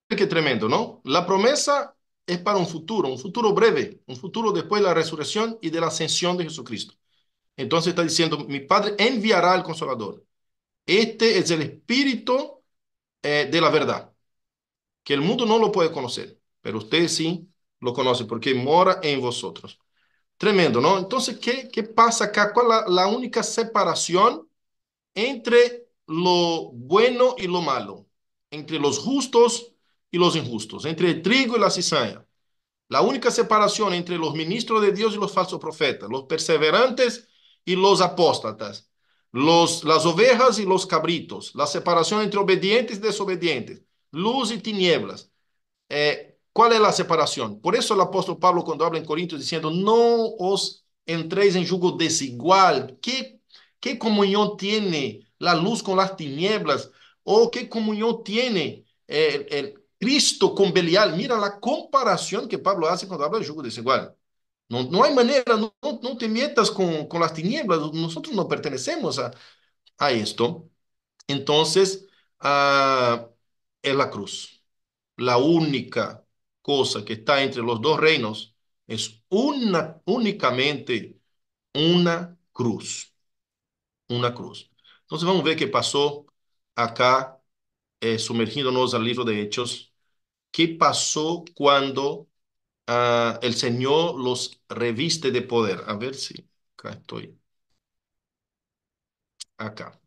[SPEAKER 1] Qué tremendo, ¿no? La promesa es para un futuro breve, un futuro después de la resurrección y de la ascensión de Jesucristo. Entonces está diciendo, mi Padre enviará al Consolador. Este es el Espíritu de la verdad, que el mundo no lo puede conocer, pero ustedes sí lo conocen porque mora en vosotros. Tremendo, ¿no? Entonces, ¿qué pasa acá? ¿Cuál es la única separación entre lo bueno y lo malo? Entre los justos y los injustos, entre el trigo y la cizaña. La única separación entre los ministros de Dios y los falsos profetas, los perseverantes y los apóstatas, las ovejas y los cabritos, la separación entre obedientes y desobedientes, luz y tinieblas. ¿Cuál es la separación? Por eso el apóstol Pablo cuando habla en Corintios diciendo, no os entréis en yugo desigual. ¿Qué comunión tiene la luz con las tinieblas? ¿O qué comunión tiene el Cristo con Belial? Mira la comparación que Pablo hace cuando habla de yugo desigual. No, no hay manera, no te metas con las tinieblas. Nosotros no pertenecemos a esto. Entonces, es la cruz. La única cosa que está entre los dos reinos es únicamente una cruz, una cruz. Entonces vamos a ver qué pasó acá, sumergiéndonos al libro de Hechos. ¿Qué pasó cuando el Señor los reviste de poder? A ver si acá estoy, acá.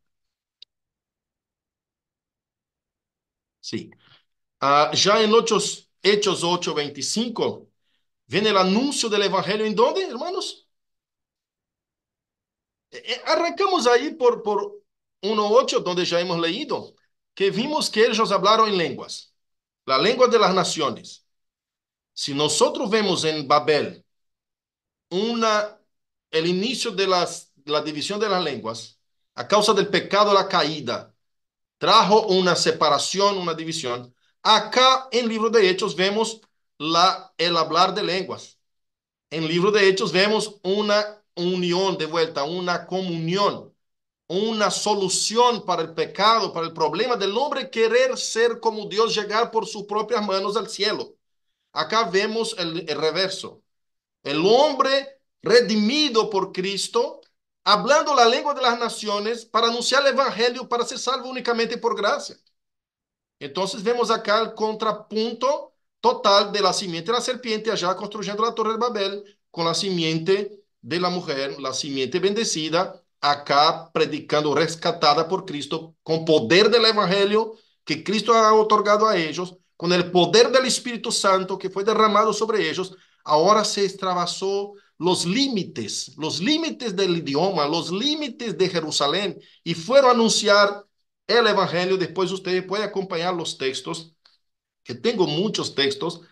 [SPEAKER 1] Sí. Ya en Hechos 8:25, viene el anuncio del Evangelio. ¿En dónde, hermanos? Arrancamos ahí por 1:8, donde ya hemos leído, que vimos que ellos hablaron en lenguas, la lengua de las naciones. Si nosotros vemos en Babel una, el inicio de la división de las lenguas, a causa del pecado, la caída, trajo una separación, una división. Acá en el libro de Hechos vemos el hablar de lenguas. En el libro de Hechos vemos una unión de vuelta, una comunión, una solución para el pecado, para el problema del hombre querer ser como Dios, llegar por sus propias manos al cielo. Acá vemos el reverso. El hombre redimido por Cristo, hablando la lengua de las naciones para anunciar el evangelio, para ser salvo únicamente por gracia. Entonces vemos acá el contrapunto total de la simiente de la serpiente allá construyendo la torre de Babel con la simiente de la mujer, la simiente bendecida, acá predicando rescatada por Cristo, con poder del Evangelio que Cristo ha otorgado a ellos, con el poder del Espíritu Santo que fue derramado sobre ellos. Ahora se extravasó los límites del idioma, los límites de Jerusalén, y fueron a anunciar el Evangelio. Después ustedes pueden acompañar los textos, que tengo muchos textos,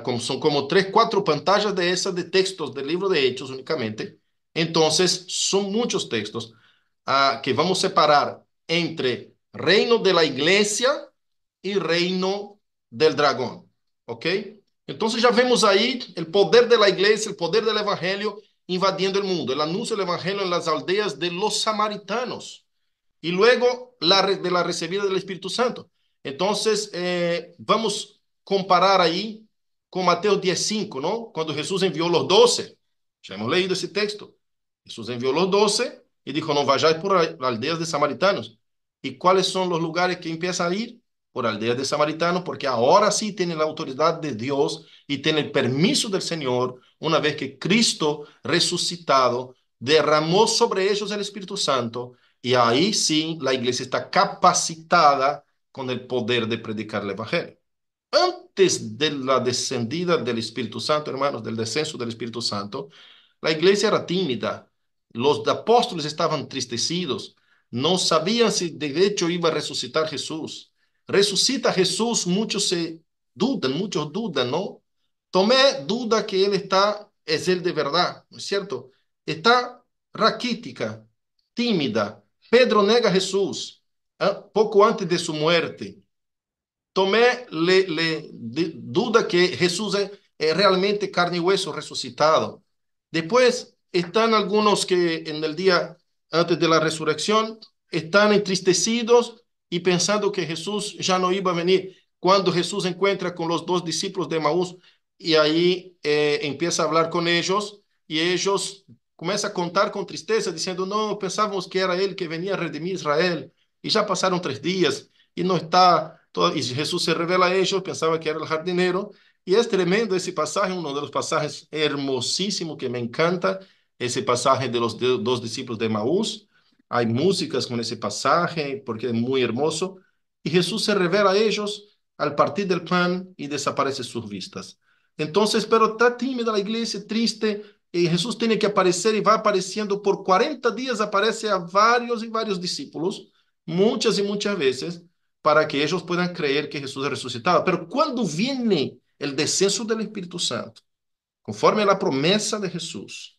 [SPEAKER 1] como, son como tres, cuatro pantallas de esas de textos del libro de Hechos únicamente. Entonces, son muchos textos que vamos a separar entre reino de la iglesia y reino del dragón. ¿Ok? Entonces ya vemos ahí el poder de la iglesia, el poder del evangelio invadiendo el mundo, el anuncio del evangelio en las aldeas de los samaritanos y luego de la recibida del Espíritu Santo. Entonces, vamos a comparar ahí con Mateo 10:5, ¿no? Cuando Jesús envió los 12. Ya hemos leído ese texto. Jesús envió los 12 y dijo, no vayáis por aldeas de samaritanos. ¿Y cuáles son los lugares que empiezan a ir? Por aldeas de samaritanos, porque ahora sí tienen la autoridad de Dios y tienen el permiso del Señor, una vez que Cristo resucitado derramó sobre ellos el Espíritu Santo, y ahí sí la iglesia está capacitada con el poder de predicar el Evangelio. Antes de la descendida del Espíritu Santo, hermanos, del descenso del Espíritu Santo, la iglesia era tímida, los apóstoles estaban entristecidos, no sabían si de hecho iba a resucitar Jesús. Resucita Jesús, muchos dudan, ¿no? Tomé duda que él es él de verdad, ¿no es cierto? Está raquítica, tímida. Pedro nega a Jesús poco antes de su muerte. Tomé duda que Jesús es realmente carne y hueso resucitado. Después están algunos que en el día antes de la resurrección están entristecidos y pensando que Jesús ya no iba a venir. Cuando Jesús encuentra con los dos discípulos de Maús y ahí empieza a hablar con ellos, y ellos comienzan a contar con tristeza diciendo, no, pensábamos que era él que venía a redimir Israel y ya pasaron 3 días y no está todo. Y Jesús se revela a ellos, pensaba que era el jardinero. Y es tremendo ese pasaje, uno de los pasajes hermosísimos que me encanta, ese pasaje de los dos discípulos de Maús. Hay músicas con ese pasaje porque es muy hermoso. Y Jesús se revela a ellos al partir del pan y desaparece sus vistas. Entonces, pero está tímida la iglesia, triste, y Jesús tiene que aparecer y va apareciendo por 40 días, aparece a varios y varios discípulos, muchas y muchas veces, para que ellos puedan creer que Jesús es resucitado. Pero cuando viene el descenso del Espíritu Santo, conforme a la promesa de Jesús,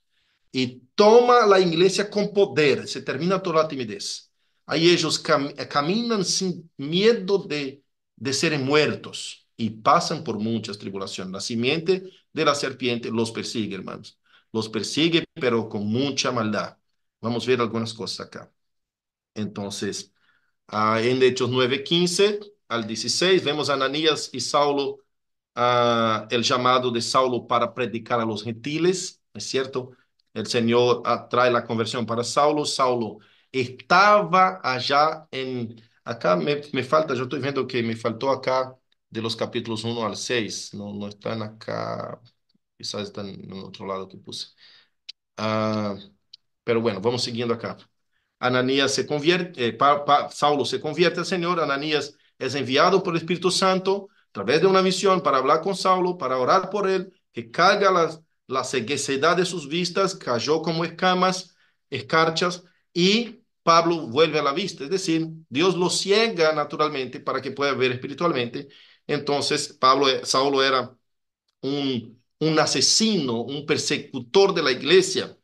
[SPEAKER 1] y toma la iglesia con poder, se termina toda la timidez. Ahí ellos caminan sin miedo de ser muertos y pasan por muchas tribulaciones. La simiente de la serpiente los persigue, hermanos. Los persigue, pero con mucha maldad. Vamos a ver algunas cosas acá. Entonces, en Hechos 9:15 al 16, vemos a Ananías y Saulo, el llamado de Saulo para predicar a los gentiles, ¿es cierto? El Señor trae la conversión para Saulo. Saulo estaba allá acá me falta, yo estoy viendo que me faltó acá de los capítulos 1 al 6, no están acá, quizás están en otro lado que puse. Ah, pero bueno, vamos siguiendo acá. Ananías se convierte, Saulo se convierte al Señor. Ananías es enviado por el Espíritu Santo a través de una misión para hablar con Saulo, para orar por él, que caiga la ceguedad de sus vistas, cayó como escamas, escarchas, y Pablo vuelve a la vista. Es decir, Dios lo ciega naturalmente para que pueda ver espiritualmente. Entonces, Saulo era un asesino, un persecutor de la iglesia,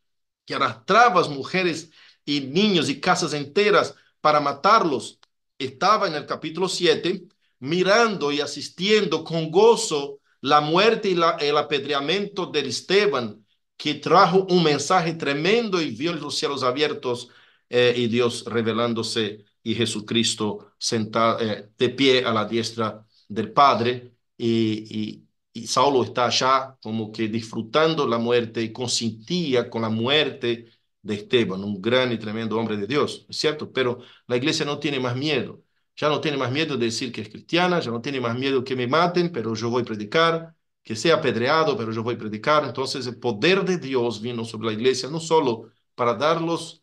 [SPEAKER 1] que arrastraba a mujeres y niños y casas enteras para matarlos. Estaba en el capítulo 7 mirando y asistiendo con gozo la muerte y el apedreamiento de Esteban, que trajo un mensaje tremendo y vio los cielos abiertos, y Dios revelándose y Jesucristo sentado, de pie a la diestra del Padre. Y Saulo está allá como que disfrutando la muerte y consentía con la muerte de Esteban, un gran y tremendo hombre de Dios, ¿es cierto? Pero la iglesia no tiene más miedo, ya no tiene más miedo de decir que es cristiana, ya no tiene más miedo que me maten, pero yo voy a predicar que sea apedreado, pero yo voy a predicar. Entonces el poder de Dios vino sobre la iglesia, no solo para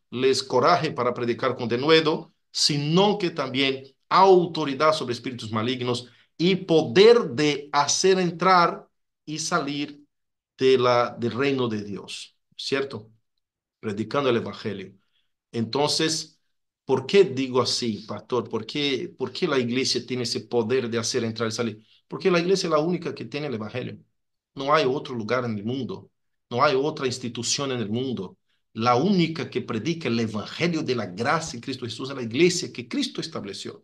[SPEAKER 1] les coraje para predicar con denuedo, sino que también autoridad sobre espíritus malignos y poder de hacer entrar y salir del reino de Dios, ¿cierto? Predicando el evangelio. Entonces, ¿por qué digo así, pastor? Por qué la iglesia tiene ese poder de hacer entrar y salir? Porque la iglesia es la única que tiene el evangelio. No hay otro lugar en el mundo, no hay otra institución en el mundo. La única que predica el evangelio de la gracia en Cristo Jesús es la iglesia que Cristo estableció.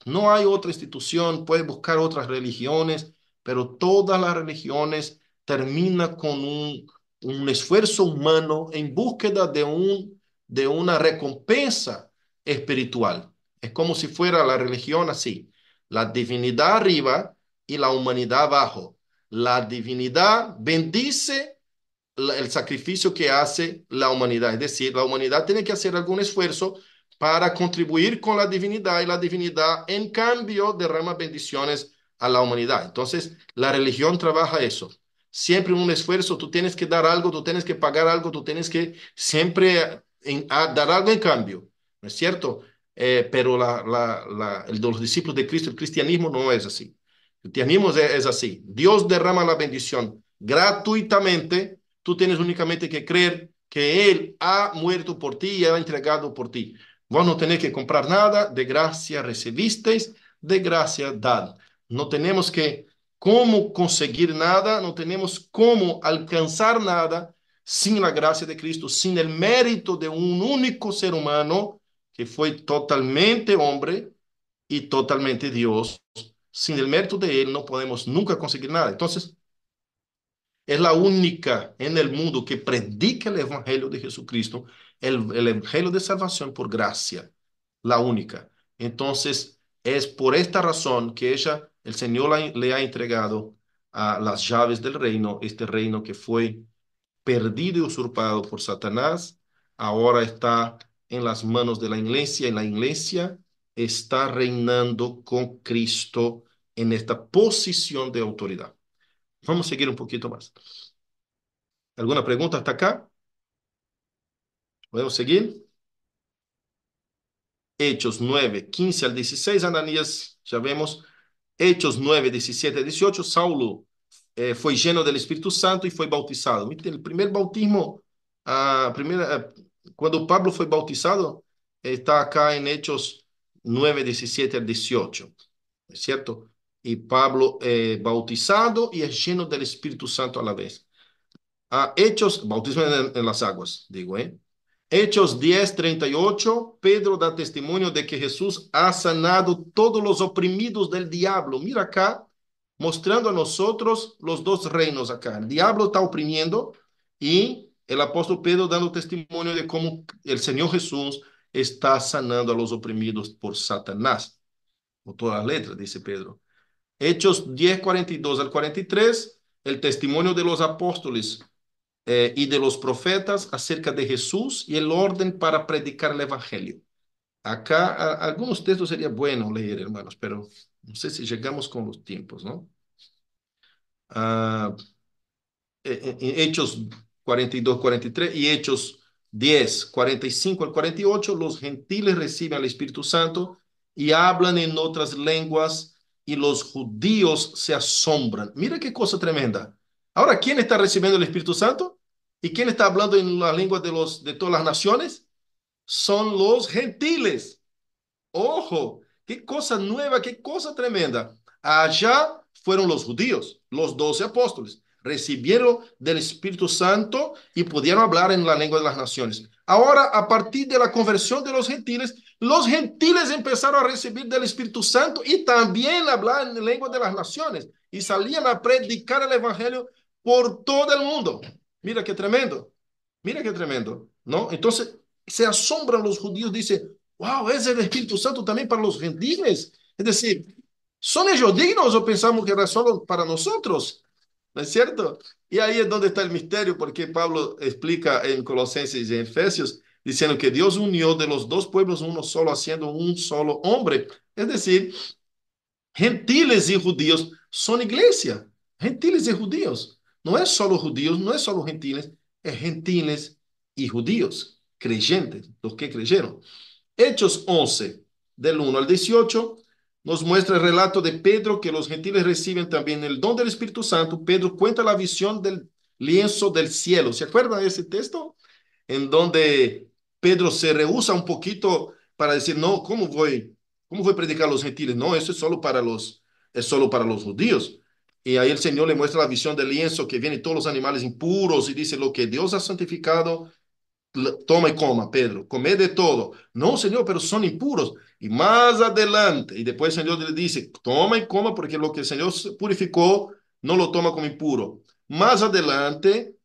[SPEAKER 1] No hay otra institución, puede buscar otras religiones, pero todas las religiones terminan con un esfuerzo humano en búsqueda de una recompensa espiritual. Es como si fuera la religión así, la divinidad arriba y la humanidad abajo. La divinidad bendice el sacrificio que hace la humanidad. Es decir, la humanidad tiene que hacer algún esfuerzo para contribuir con la divinidad y la divinidad en cambio derrama bendiciones a la humanidad. Entonces, la religión trabaja eso. Siempre un esfuerzo, tú tienes que dar algo, tú tienes que pagar algo, tú tienes que siempre dar algo en cambio, ¿no es cierto? Pero el de los discípulos de Cristo, el cristianismo no es así. El cristianismo es así. Dios derrama la bendición gratuitamente. Tú tienes únicamente que creer que Él ha muerto por ti y ha entregado por ti. Vos no tenés que comprar nada, de gracia recibisteis, de gracia dad. No tenemos que cómo conseguir nada, no tenemos cómo alcanzar nada sin la gracia de Cristo, sin el mérito de un único ser humano que fue totalmente hombre y totalmente Dios. Sin el mérito de Él no podemos nunca conseguir nada. Entonces, es la única en el mundo que predica el evangelio de Jesucristo, el evangelio de salvación por gracia, la única. Entonces, es por esta razón que el Señor le ha entregado a las llaves del reino, este reino que fue perdido y usurpado por Satanás, ahora está en las manos de la iglesia y la iglesia está reinando con Cristo en esta posición de autoridad. Vamos a seguir un poquito más. ¿Alguna pregunta hasta acá? ¿Podemos seguir? Hechos 9, 15 al 16, Ananías, ya vemos. Hechos 9, 17 a 18, Saulo fue lleno del Espíritu Santo y fue bautizado. El primer bautismo, cuando Pablo fue bautizado, está acá en Hechos 9, 17 al 18, ¿es cierto? Y Pablo bautizado y es lleno del Espíritu Santo a la vez. Hechos, bautismo en las aguas, digo, ¿eh? Hechos 10, 38, Pedro da testimonio de que Jesús ha sanado todos los oprimidos del diablo. Mira acá, mostrando a nosotros los dos reinos acá. El diablo está oprimiendo y el apóstol Pedro dando testimonio de cómo el Señor Jesús está sanando a los oprimidos por Satanás. Con todas las letras, dice Pedro. Hechos 10, 42 al 43, el testimonio de los apóstoles y de los profetas acerca de Jesús y el orden para predicar el evangelio. Acá algunos textos sería bueno leer, hermanos, pero no sé si llegamos con los tiempos, ¿no? Ah, Hechos 42, 43 y Hechos 10, 45 al 48, los gentiles reciben al Espíritu Santo y hablan en otras lenguas y los judíos se asombran. Mira qué cosa tremenda. Ahora, ¿quién está recibiendo el Espíritu Santo? ¿Y quién está hablando en la lengua de todas las naciones? Son los gentiles. Ojo, qué cosa nueva, qué cosa tremenda. Allá fueron los judíos, los 12 apóstoles. Recibieron del Espíritu Santo y pudieron hablar en la lengua de las naciones. Ahora, a partir de la conversión de los gentiles empezaron a recibir del Espíritu Santo y también hablar en la lengua de las naciones. Y salían a predicar el Evangelio por todo el mundo. Mira qué tremendo, ¿no? Entonces, se asombran los judíos, dicen, wow, es el Espíritu Santo también para los gentiles. Es decir, ¿son ellos dignos o pensamos que era solo para nosotros? ¿No es cierto? Y ahí es donde está el misterio, porque Pablo explica en Colosenses y en Efesios, diciendo que Dios unió de los dos pueblos uno solo, haciendo un solo hombre. Es decir, gentiles y judíos son iglesia. Gentiles y judíos. No es solo judíos, no es solo gentiles y judíos, creyentes, los que creyeron. Hechos 11, del 1 al 18, nos muestra el relato de Pedro que los gentiles reciben también el don del Espíritu Santo. Pedro cuenta la visión del lienzo del cielo. ¿Se acuerdan de ese texto? En donde Pedro se rehúsa un poquito para decir, no, cómo voy a predicar a los gentiles? No, eso es solo para los judíos. Y ahí el Señor le muestra la visión del lienzo que viene todos los animales impuros y dice, lo que Dios ha santificado, toma y coma, Pedro, come de todo. No, Señor, pero son impuros. Y más adelante, y después el Señor le dice, toma y coma porque lo que el Señor purificó no lo toma como impuro. Más adelante,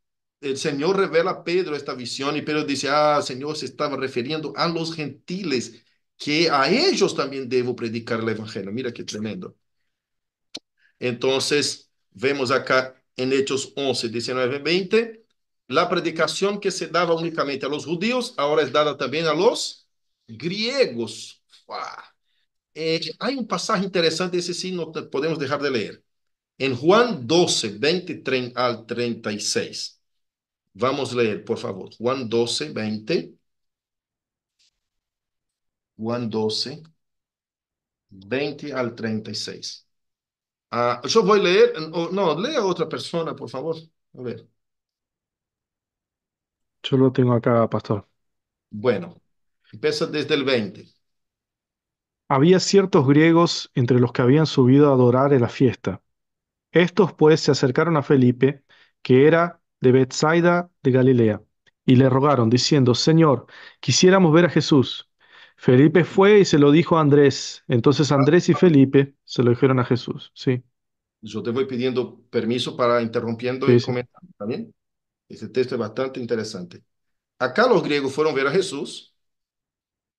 [SPEAKER 1] el Señor revela a Pedro esta visión y Pedro dice, ah, Señor, se estaba refiriendo a los gentiles, que a ellos también debo predicar el Evangelio. Mira qué tremendo. Entonces, vemos acá en Hechos 11, 19, 20, la predicación que se daba únicamente a los judíos, ahora es dada también a los griegos. Hay un pasaje interesante, ese sí no podemos dejar de leer. En Juan 12, 23 al 36. Vamos a leer, por favor. Juan 12, 20. Juan 12, 20 al 36. Yo voy a leer, no, lea otra persona, por favor. A ver.
[SPEAKER 8] Yo lo tengo acá, pastor.
[SPEAKER 1] Bueno, empieza desde el 20.
[SPEAKER 8] Había ciertos griegos entre los que habían subido a adorar en la fiesta. Estos pues se acercaron a Felipe, que era de Bethsaida de Galilea, y le rogaron, diciendo, Señor, quisiéramos ver a Jesús. Felipe fue y se lo dijo a Andrés. Entonces Andrés y Felipe se lo dijeron a Jesús. Sí,
[SPEAKER 1] Yo te voy pidiendo permiso para interrumpiendo
[SPEAKER 8] sí,
[SPEAKER 1] y
[SPEAKER 8] sí.
[SPEAKER 1] comentando, ¿está bien? Este texto es bastante interesante. Acá los griegos fueron a ver a Jesús,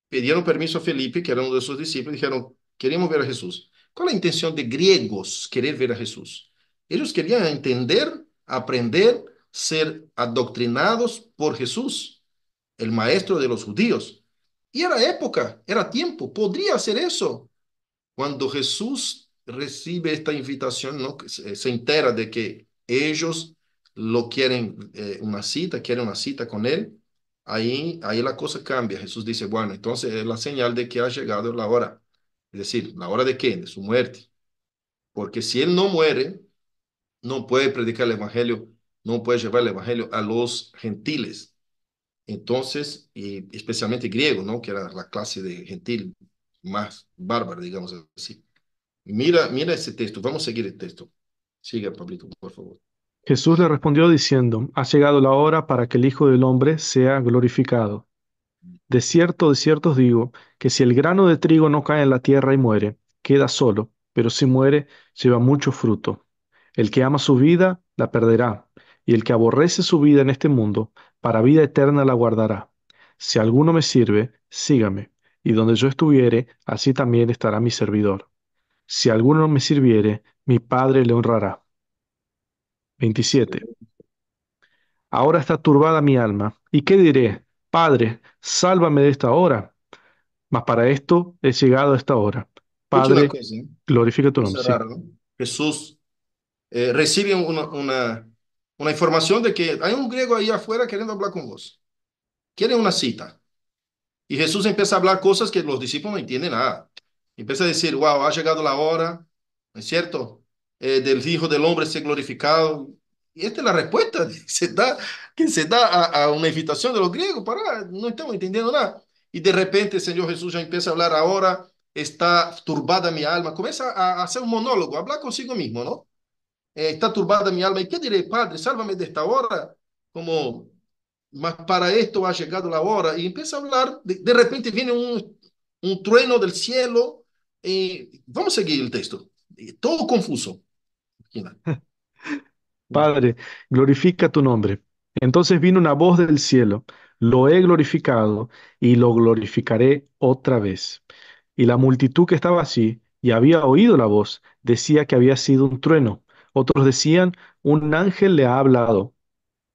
[SPEAKER 1] pidieron permiso a Felipe, que era uno de sus discípulos, y dijeron, queremos ver a Jesús. ¿Cuál es la intención de griegos querer ver a Jesús? Ellos querían entender, aprender, ser adoctrinados por Jesús, el maestro de los judíos. Y era época, era tiempo, podría hacer eso. Cuando Jesús recibe esta invitación, ¿no? Se entera de que ellos lo quieren, quieren una cita con él, ahí la cosa cambia. Jesús dice, bueno, entonces es la señal de que ha llegado la hora. Es decir, ¿la hora de qué? De su muerte. Porque si él no muere, no puede predicar el evangelio, no puede llevar el evangelio a los gentiles. Entonces, y especialmente griego, ¿no? Que era la clase de gentil más bárbara, digamos así. Mira ese texto, vamos a seguir el texto. Siga, Pablito, por favor.
[SPEAKER 8] Jesús le respondió diciendo, ha llegado la hora para que el Hijo del Hombre sea glorificado. De cierto os digo, que si el grano de trigo no cae en la tierra y muere, queda solo, pero si muere, lleva mucho fruto. El que ama su vida, la perderá, y el que aborrece su vida en este mundo, para vida eterna la guardará. Si alguno me sirve, sígame, y donde yo estuviere, así también estará mi servidor. Si alguno me sirviere, mi Padre le honrará. 27. Ahora está turbada mi alma. ¿Y qué diré? Padre, sálvame de esta hora. Mas para esto he llegado a esta hora.
[SPEAKER 1] Escuche una
[SPEAKER 8] Padre,
[SPEAKER 1] cosa, ¿eh?
[SPEAKER 8] glorifica tu nombre.
[SPEAKER 1] Cosa
[SPEAKER 8] Sí.
[SPEAKER 1] rara, ¿no? Jesús recibe una información de que hay un griego ahí afuera queriendo hablar con vos. Quiere una cita. Y Jesús empieza a hablar cosas que los discípulos no entienden nada. Empieza a decir, wow, ha llegado la hora, ¿no es cierto? Del Hijo del Hombre ser glorificado. Y esta es la respuesta que se da a una invitación de los griegos. Para, no estamos entendiendo nada. Y de repente el Señor Jesús ya empieza a hablar ahora, está turbada mi alma. Comienza a hacer un monólogo, a hablar consigo mismo, ¿no? Está turbada mi alma. ¿Y qué diré, Padre? Sálvame de esta hora. Como mas para esto ha llegado la hora. Y empieza a hablar, de repente viene un trueno del cielo. Vamos a seguir el texto. Todo confuso.
[SPEAKER 8] Padre, glorifica tu nombre. Entonces vino una voz del cielo. Lo he glorificado y lo glorificaré otra vez. Y la multitud que estaba allí y había oído la voz decía que había sido un trueno. Otros decían, un ángel le ha hablado.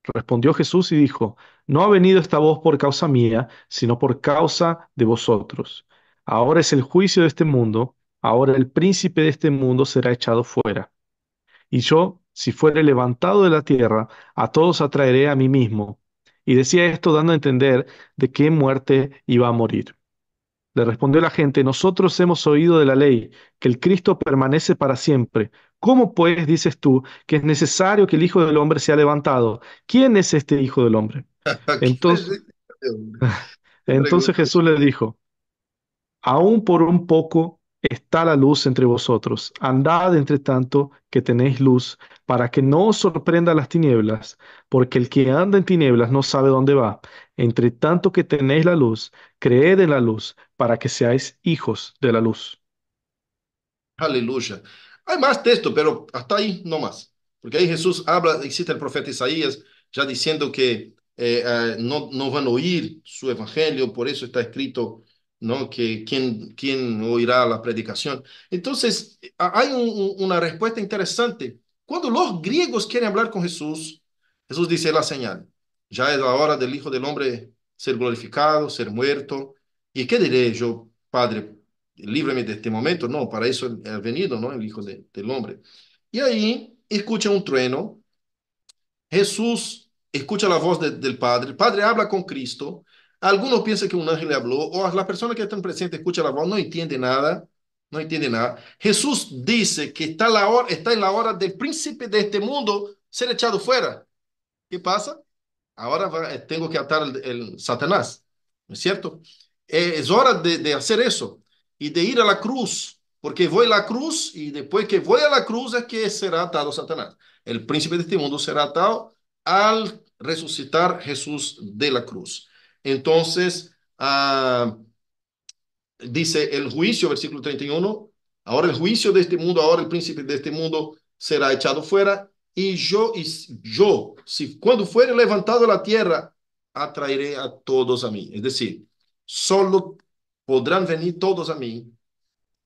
[SPEAKER 8] Respondió Jesús y dijo, no ha venido esta voz por causa mía, sino por causa de vosotros. Ahora es el juicio de este mundo, ahora el príncipe de este mundo será echado fuera. Y yo Si fuere levantado de la tierra, a todos atraeré a mí mismo. Y decía esto dando a entender de qué muerte iba a morir. Le respondió la gente, nosotros hemos oído de la ley, que el Cristo permanece para siempre. ¿Cómo pues dices tú que es necesario que el Hijo del Hombre sea levantado? ¿Quién es este Hijo del Hombre?
[SPEAKER 1] ¿Quién es
[SPEAKER 8] Entonces,
[SPEAKER 1] este hombre? Qué
[SPEAKER 8] entonces
[SPEAKER 1] pregunta.
[SPEAKER 8] Jesús le dijo, aún por un poco está la luz entre vosotros. Andad entre tanto que tenéis luz, para que no os sorprenda las tinieblas, porque el que anda en tinieblas no sabe dónde va. Entre tanto que tenéis la luz, creed en la luz, para que seáis hijos de la luz.
[SPEAKER 1] Aleluya. Hay más texto, pero hasta ahí no más. Porque ahí Jesús habla, y cita el profeta Isaías, ya diciendo que no van a oír su evangelio, por eso está escrito, ¿no? Que quién oirá la predicación. Entonces, hay una respuesta interesante. Cuando los griegos quieren hablar con Jesús, Jesús dice la señal. Ya es la hora del Hijo del Hombre ser glorificado, ser muerto. ¿Y qué diré yo, Padre? Líbrame de este momento. No, para eso ha venido, ¿no? El Hijo del Hombre. Y ahí escucha un trueno. Jesús escucha la voz del Padre. El Padre habla con Cristo. Algunos piensan que un ángel le habló, o la persona que está presente escucha la voz, no entiende nada. No entiende nada. Jesús dice que está en la hora del príncipe de este mundo ser echado fuera. ¿Qué pasa? Ahora tengo que atar el Satanás, ¿no es cierto? Es hora de hacer eso y de ir a la cruz, porque voy a la cruz y después que voy a la cruz es que será atado Satanás. El príncipe de este mundo será atado al resucitar Jesús de la cruz. Entonces, dice el juicio, versículo 31, ahora el juicio de este mundo, ahora el príncipe de este mundo será echado fuera, y yo, si cuando fuere levantado de la tierra, atraeré a todos a mí. Es decir, solo podrán venir todos a mí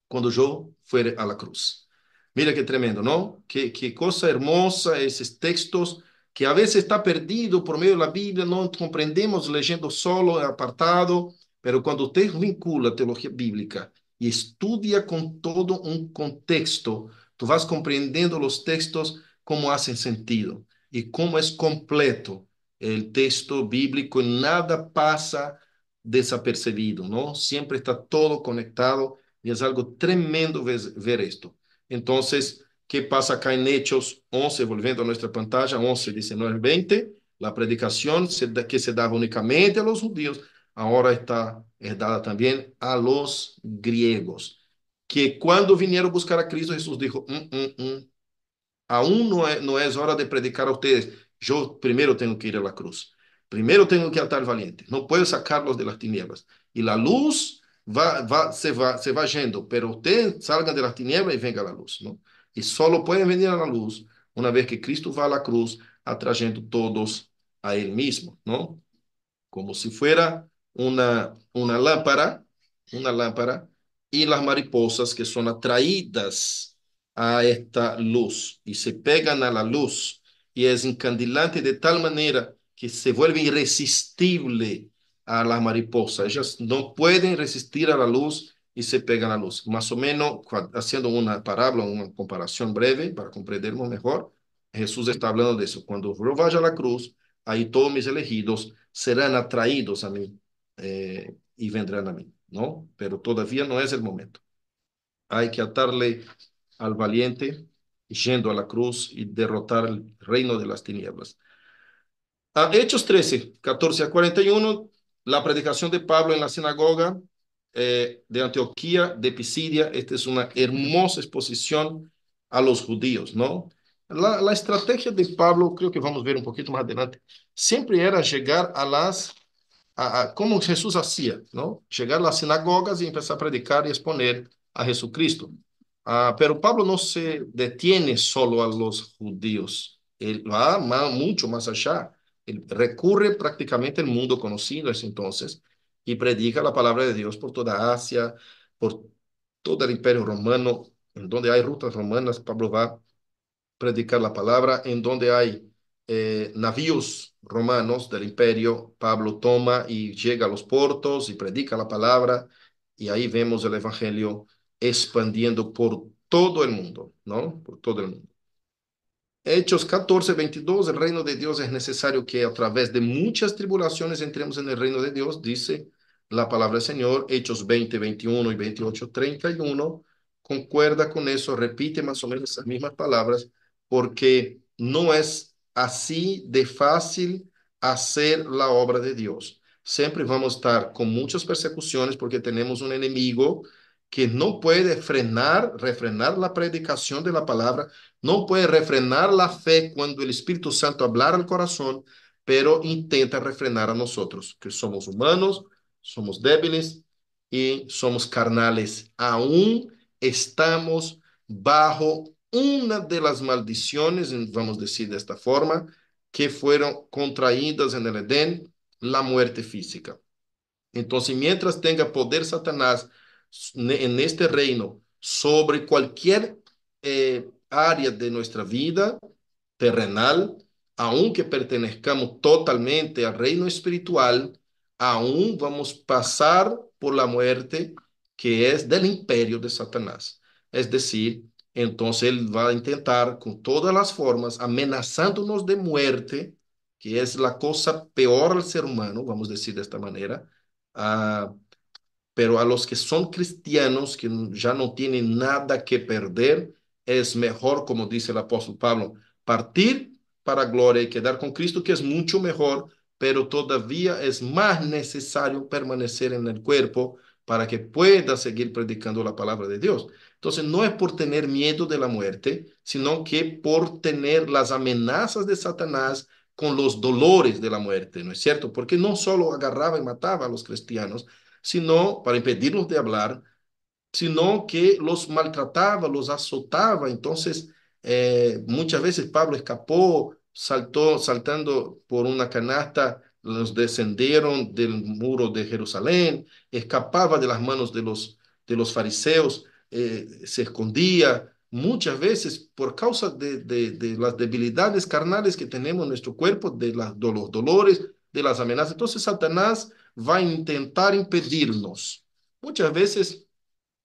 [SPEAKER 1] cuando yo fuere a la cruz. Mira qué tremendo, ¿no? Qué cosa hermosa esos textos que a veces está perdido por medio de la Biblia, no comprendemos leyendo solo apartado, pero cuando usted vincula a teología bíblica y estudia con todo un contexto, tú vas comprendiendo los textos cómo hacen sentido y cómo es completo el texto bíblico y nada pasa desapercibido, ¿no? Siempre está todo conectado y es algo tremendo ver esto. Entonces, ¿qué pasa acá en Hechos 11, volviendo a nuestra pantalla, 11, 19, 20? La predicación que se daba únicamente a los judíos, ahora es dada también a los griegos. Que cuando vinieron a buscar a Cristo, Jesús dijo, aún no es hora de predicar a ustedes. Yo primero tengo que ir a la cruz. Primero tengo que atar valiente. No puedo sacarlos de las tinieblas. Y la luz se va yendo, pero ustedes salgan de las tinieblas y venga a la luz, ¿no? Y solo pueden venir a la luz una vez que Cristo va a la cruz, atrayendo todos a Él mismo, ¿no? Como si fuera una lámpara, y las mariposas que son atraídas a esta luz y se pegan a la luz y es encandilante de tal manera que se vuelve irresistible a las mariposas. Ellas no pueden resistir a la luz y se pegan a la luz. Más o menos, haciendo una parábola, una comparación breve para comprenderlo mejor, Jesús está hablando de eso. Cuando yo vaya a la cruz, ahí todos mis elegidos serán atraídos a mí y vendrán a mí, ¿no? Pero todavía no es el momento. Hay que atarle al valiente yendo a la cruz y derrotar el reino de las tinieblas. Hechos 13, 14 a 41, la predicación de Pablo en la sinagoga de Antioquía, de Pisidia. Esta es una hermosa exposición a los judíos, ¿no? La estrategia de Pablo, creo que vamos a ver un poquito más adelante, siempre era llegar como Jesús hacía, ¿no? Llegar a las sinagogas y empezar a predicar y exponer a Jesucristo. Pero Pablo no se detiene solo a los judíos, él va mucho más allá. Él recurre prácticamente al mundo conocido ese entonces y predica la palabra de Dios por toda Asia, por todo el imperio romano. En donde hay rutas romanas, Pablo va predicar la palabra. En donde hay navíos romanos del imperio, Pablo toma y llega a los puertos y predica la palabra, y ahí vemos el evangelio expandiendo por todo el mundo, ¿no? Por todo el mundo. Hechos 14:22, el reino de Dios es necesario que a través de muchas tribulaciones entremos en el reino de Dios, dice la palabra del Señor. Hechos 20:21 y 28:31, concuerda con eso, repite más o menos esas mismas palabras, porque no es así de fácil hacer la obra de Dios. Siempre vamos a estar con muchas persecuciones porque tenemos un enemigo que no puede refrenar la predicación de la palabra, no puede refrenar la fe cuando el Espíritu Santo hablar al corazón, pero intenta refrenar a nosotros, que somos humanos, somos débiles y somos carnales. Aún estamos bajo una de las maldiciones, vamos a decir de esta forma, que fueron contraídas en el Edén, la muerte física. Entonces, mientras tenga poder Satanás en este reino sobre cualquier área de nuestra vida terrenal, aunque pertenezcamos totalmente al reino espiritual, aún vamos a pasar por la muerte que es del imperio de Satanás. Es decir, entonces él va a intentar con todas las formas, amenazándonos de muerte, que es la cosa peor al ser humano, vamos a decir de esta manera, a pero a los que son cristianos, que ya no tienen nada que perder, es mejor, como dice el apóstol Pablo, partir para gloria y quedar con Cristo, que es mucho mejor, pero todavía es más necesario permanecer en el cuerpo para que pueda seguir predicando la palabra de Dios. Entonces, no es por tener miedo de la muerte, sino que por tener las amenazas de Satanás con los dolores de la muerte, ¿no es cierto? Porque no solo agarraba y mataba a los cristianos, sino para impedirlos de hablar, sino que los maltrataba, los azotaba. Entonces, muchas veces Pablo escapó, saltando por una canasta, los descendieron del muro de Jerusalén, escapaba de las manos de los fariseos, se escondía. Muchas veces por causa de las debilidades carnales que tenemos en nuestro cuerpo, de los dolores, de las amenazas. Entonces Satanás va a intentar impedirnos. Muchas veces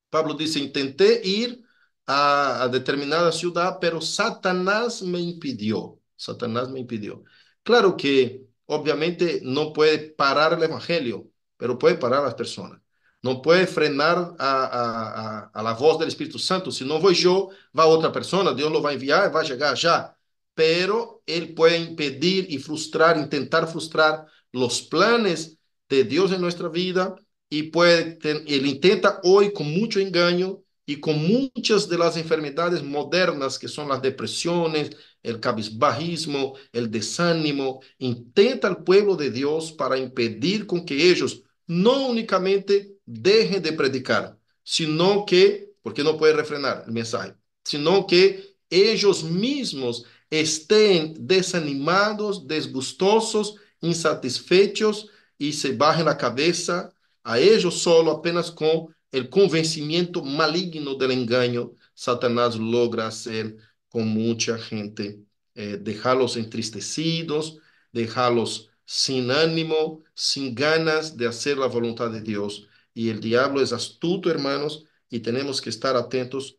[SPEAKER 1] Pablo dice, intenté ir a determinada ciudad, pero Satanás me impidió. Satanás me impidió. Claro que obviamente no puede parar el evangelio, pero puede parar a las personas. No puede frenar a la voz del Espíritu Santo. Si no voy yo, va otra persona. Dios lo va a enviar y va a llegar allá. Pero él puede impedir y frustrar, intentar frustrar los planes de Dios en nuestra vida y él intenta hoy con mucho engaño y con muchas de las enfermedades modernas que son las depresiones, el cabizbajismo, el desánimo, intenta al pueblo de Dios para impedir con que ellos no únicamente dejen de predicar, sino que, porque no puede refrenar el mensaje, sino que ellos mismos estén desanimados, desgustosos, insatisfechos y se bajen la cabeza a ellos solo, apenas con el convencimiento maligno del engaño, Satanás logra hacer con mucha gente, dejarlos entristecidos, dejarlos sin ánimo, sin ganas de hacer la voluntad de Dios. Y el diablo es astuto, hermanos, y tenemos que estar atentos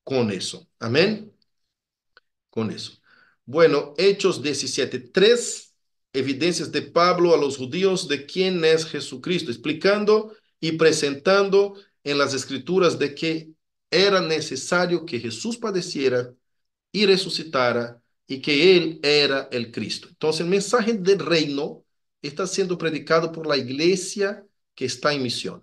[SPEAKER 1] con eso. Amén. Con eso. Bueno, Hechos 17, tres evidencias de Pablo a los judíos de quién es Jesucristo, explicando y presentando en las escrituras de que era necesario que Jesús padeciera y resucitara y que él era el Cristo. Entonces, el mensaje del reino está siendo predicado por la iglesia que está en misión.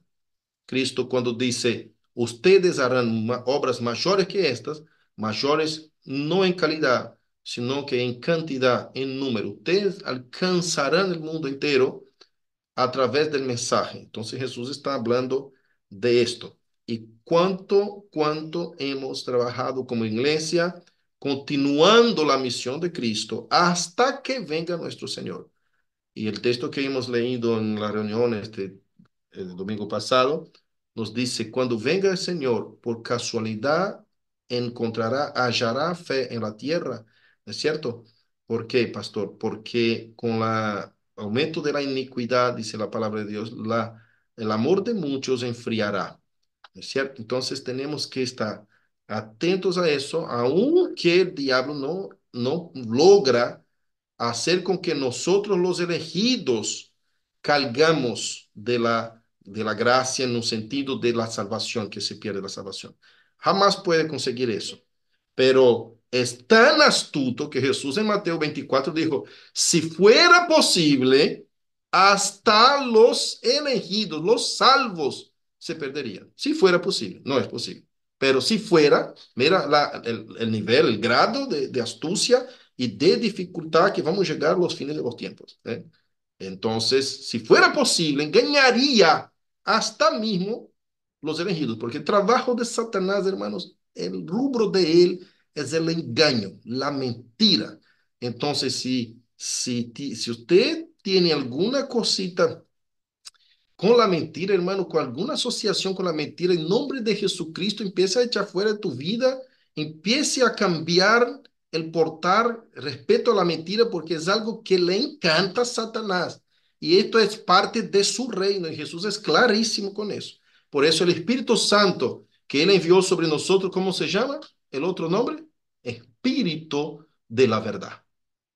[SPEAKER 1] Cristo cuando dice, ustedes harán obras mayores que estas, mayores no en calidad, sino que en cantidad, en número. Ustedes alcanzarán el mundo entero a través del mensaje. Entonces Jesús está hablando de esto. Y cuánto hemos trabajado como iglesia, continuando la misión de Cristo hasta que venga nuestro Señor. Y el texto que hemos leído en la reunión el domingo pasado nos dice, cuando venga el Señor, por casualidad hallará fe en la tierra. ¿No es cierto? ¿Por qué, pastor? Porque con el aumento de la iniquidad, dice la palabra de Dios, el amor de muchos enfriará. ¿No es cierto? Entonces tenemos que estar atentos a eso, aunque el diablo no no logra hacer con que nosotros los elegidos calgamos de la gracia en un sentido de la salvación, que se pierde la salvación. Jamás puede conseguir eso. Pero es tan astuto que Jesús en Mateo 24 dijo, si fuera posible, hasta los elegidos, los salvos, se perderían. Si fuera posible, no es posible. Pero si fuera, mira el nivel, el grado de astucia y de dificultad que vamos a llegar a los fines de los tiempos. ¿Eh? Entonces, si fuera posible, engañaría hasta mismo los elegidos, porque el trabajo de Satanás, hermanos, el rubro de él es el engaño, la mentira. Entonces, si usted tiene alguna cosita con la mentira, hermano, con alguna asociación con la mentira, en nombre de Jesucristo, empieza a echar fuera de tu vida, empiece a cambiar el portar respeto a la mentira, porque es algo que le encanta a Satanás. Y esto es parte de su reino, y Jesús es clarísimo con eso. Por eso el Espíritu Santo que Él envió sobre nosotros, ¿cómo se llama? El otro nombre, Espíritu de la verdad.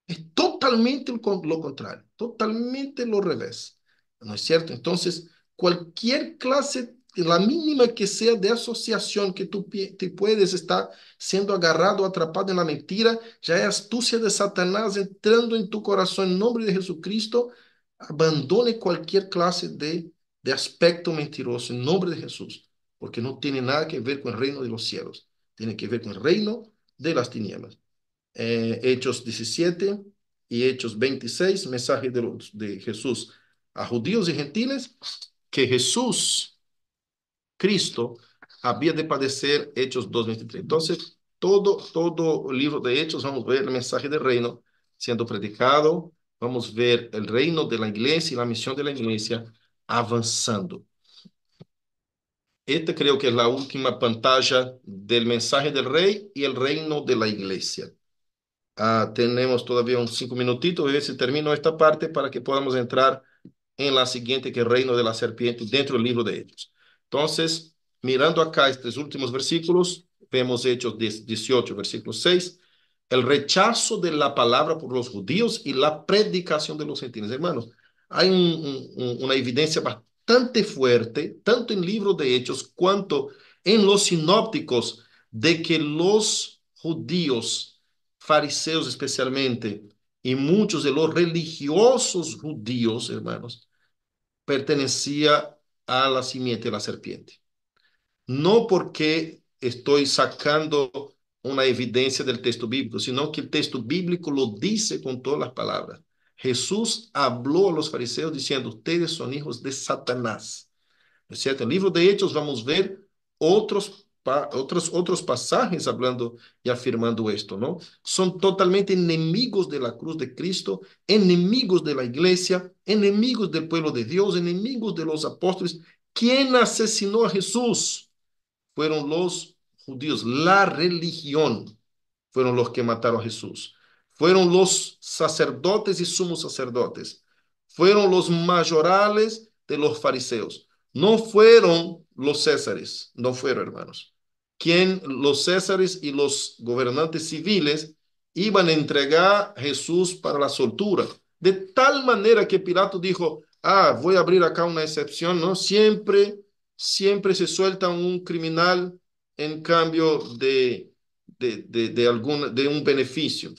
[SPEAKER 1] Es totalmente lo contrario, totalmente lo revés. ¿No es cierto? Entonces, cualquier clase, la mínima que sea de asociación que tú te puedes estar siendo agarrado o atrapado en la mentira, ya es astucia de Satanás entrando en tu corazón en nombre de Jesucristo. Abandone cualquier clase de aspecto mentiroso en nombre de Jesús, porque no tiene nada que ver con el reino de los cielos, tiene que ver con el reino de las tinieblas. Hechos 17 y Hechos 26, mensaje de Jesús a judíos y gentiles, que Jesús, Cristo, había de padecer, Hechos 2:23. Entonces, todo el libro de Hechos, vamos a ver el mensaje del reino siendo predicado, vamos a ver el reino de la iglesia y la misión de la iglesia avanzando. Esta creo que es la última pantalla del mensaje del rey y el reino de la iglesia. Tenemos todavía uns 5 minutitos, a ver si termino esta parte para que podamos entrar en la siguiente, que es el reino de la serpiente, dentro del libro de Hechos. Entonces, mirando acá estos últimos versículos, vemos Hechos 18, versículo 6, el rechazo de la palabra por los judíos y la predicación de los gentiles. Hermanos, hay una evidencia bastante fuerte, tanto en el libro de Hechos cuanto en los sinópticos, de que los judíos, fariseos especialmente, y muchos de los religiosos judíos, hermanos, pertenecía a la simiente de la serpiente. No porque estoy sacando una evidencia del texto bíblico, sino que el texto bíblico lo dice con todas las palabras. Jesús habló a los fariseos diciendo, ustedes son hijos de Satanás. ¿No es cierto? En el libro de Hechos vamos a ver otros pasajes hablando y afirmando esto, ¿no? Son totalmente enemigos de la cruz de Cristo, enemigos de la iglesia, enemigos del pueblo de Dios, enemigos de los apóstoles. ¿Quién asesinó a Jesús? Fueron los judíos, la religión fueron los que mataron a Jesús. Fueron los sacerdotes y sumos sacerdotes. Fueron los mayorales de los fariseos. No fueron los césares, no fueron, hermanos. Los césares y los gobernantes civiles iban a entregar a Jesús para la soltura. De tal manera que Pilato dijo, voy a abrir acá una excepción, ¿no? Siempre se suelta un criminal en cambio de un beneficio,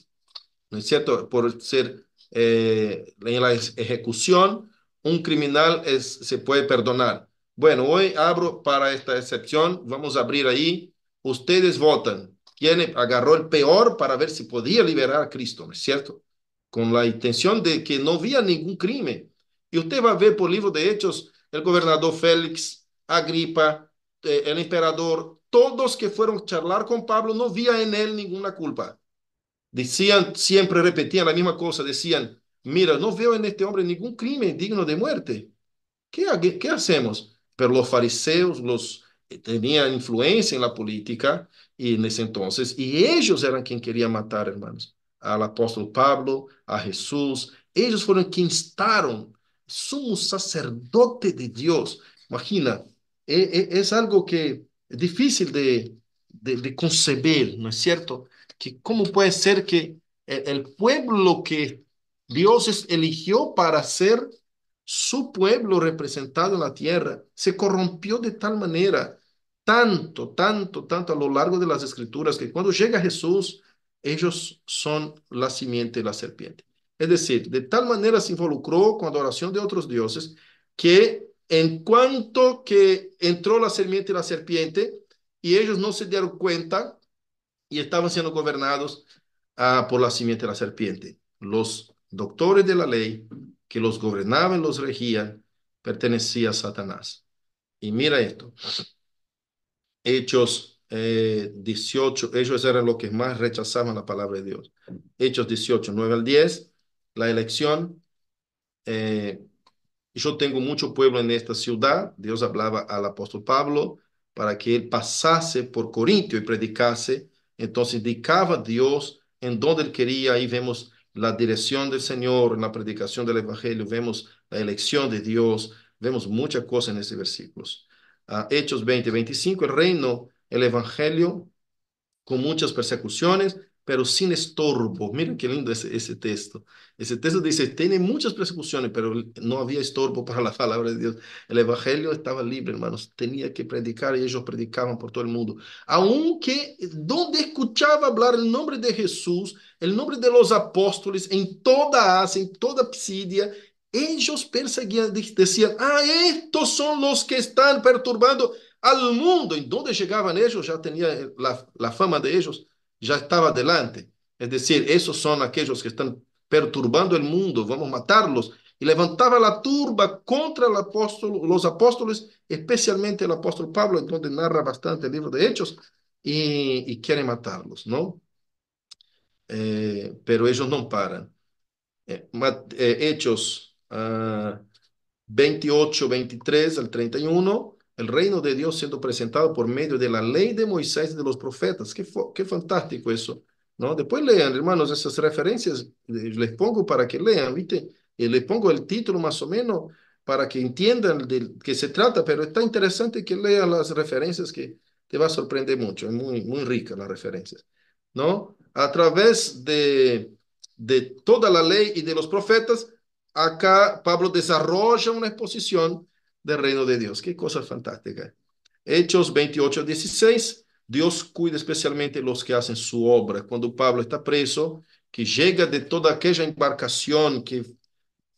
[SPEAKER 1] ¿no es cierto? Por ser en la ejecución, un criminal se puede perdonar. Bueno, hoy abro para esta excepción, vamos a abrir ahí, ustedes votan. ¿Quién agarró el peor para ver si podía liberar a Cristo, ¿no es cierto? Con la intención de que no había ningún crimen. Y usted va a ver por el libro de Hechos, el gobernador Félix, Agripa, el emperador, todos que fueron a charlar con Pablo, no había en él ninguna culpa. Decían, siempre repetían la misma cosa, decían, mira, no veo en este hombre ningún crimen digno de muerte. ¿Qué hacemos? Pero los fariseos tenían influencia en la política y en ese entonces, y ellos eran quien querían matar, hermanos, al apóstol Pablo, a Jesús. Ellos fueron quienes instaron, somos sacerdote de Dios. Imagina, es algo que es difícil de concebir, ¿no es cierto? Que cómo puede ser que el pueblo que eligió para ser su pueblo representado en la tierra, se corrompió de tal manera, tanto a lo largo de las escrituras, que cuando llega Jesús, ellos son la simiente de la serpiente. Es decir, de tal manera se involucró con la adoración de otros dioses que en cuanto que entró la simiente de la serpiente y ellos no se dieron cuenta y estaban siendo gobernados por la simiente de la serpiente. Los doctores de la ley que los gobernaban, los regían, pertenecía a Satanás. Y mira esto, Hechos 18, ellos eran los que más rechazaban la palabra de Dios. Hechos 18, 9 al 10, la elección. eh, yo tengo mucho pueblo en esta ciudad. Dios hablaba al apóstol Pablo para que él pasase por Corintio y predicase. Entonces indicaba a Dios en donde él quería. Ahí vemos la dirección del Señor en la predicación del Evangelio. Vemos la elección de Dios. Vemos muchas cosas en estos versículos. Hechos 20, 25, el reino, el Evangelio con muchas persecuciones, pero sin estorbo. Miren qué lindo ese texto. Ese texto dice, tiene muchas persecuciones, pero no había estorbo para la palabra de Dios. El evangelio estaba libre, hermanos. Tenía que predicar y ellos predicaban por todo el mundo. Aunque donde escuchaba hablar el nombre de Jesús, el nombre de los apóstoles, en toda Asia, en toda Pisidia, ellos perseguían, decían, estos son los que están perturbando al mundo. En donde llegaban ellos, ya tenía la fama de ellos, ya estaba adelante. Es decir, esos son aquellos que están perturbando el mundo, vamos a matarlos. Y levantaba la turba contra el apóstol, los apóstoles, especialmente el apóstol Pablo, en donde narra bastante el libro de Hechos, y quiere matarlos, ¿no? Pero ellos no paran. Hechos 28, 23 al 31, el reino de Dios siendo presentado por medio de la ley de Moisés y de los profetas. Qué fantástico eso, ¿no? Después lean, hermanos, esas referencias, les pongo para que lean, ¿viste? Les pongo el título más o menos para que entiendan de qué se trata, pero está interesante que lean las referencias que te va a sorprender mucho, es muy rica las referencias, ¿no? A través de toda la ley y de los profetas, acá Pablo desarrolla una exposición del reino de Dios. Qué cosa fantástica. Hechos 28 a 16, Dios cuida especialmente los que hacen su obra. Cuando Pablo está preso, que llega de toda aquella embarcación que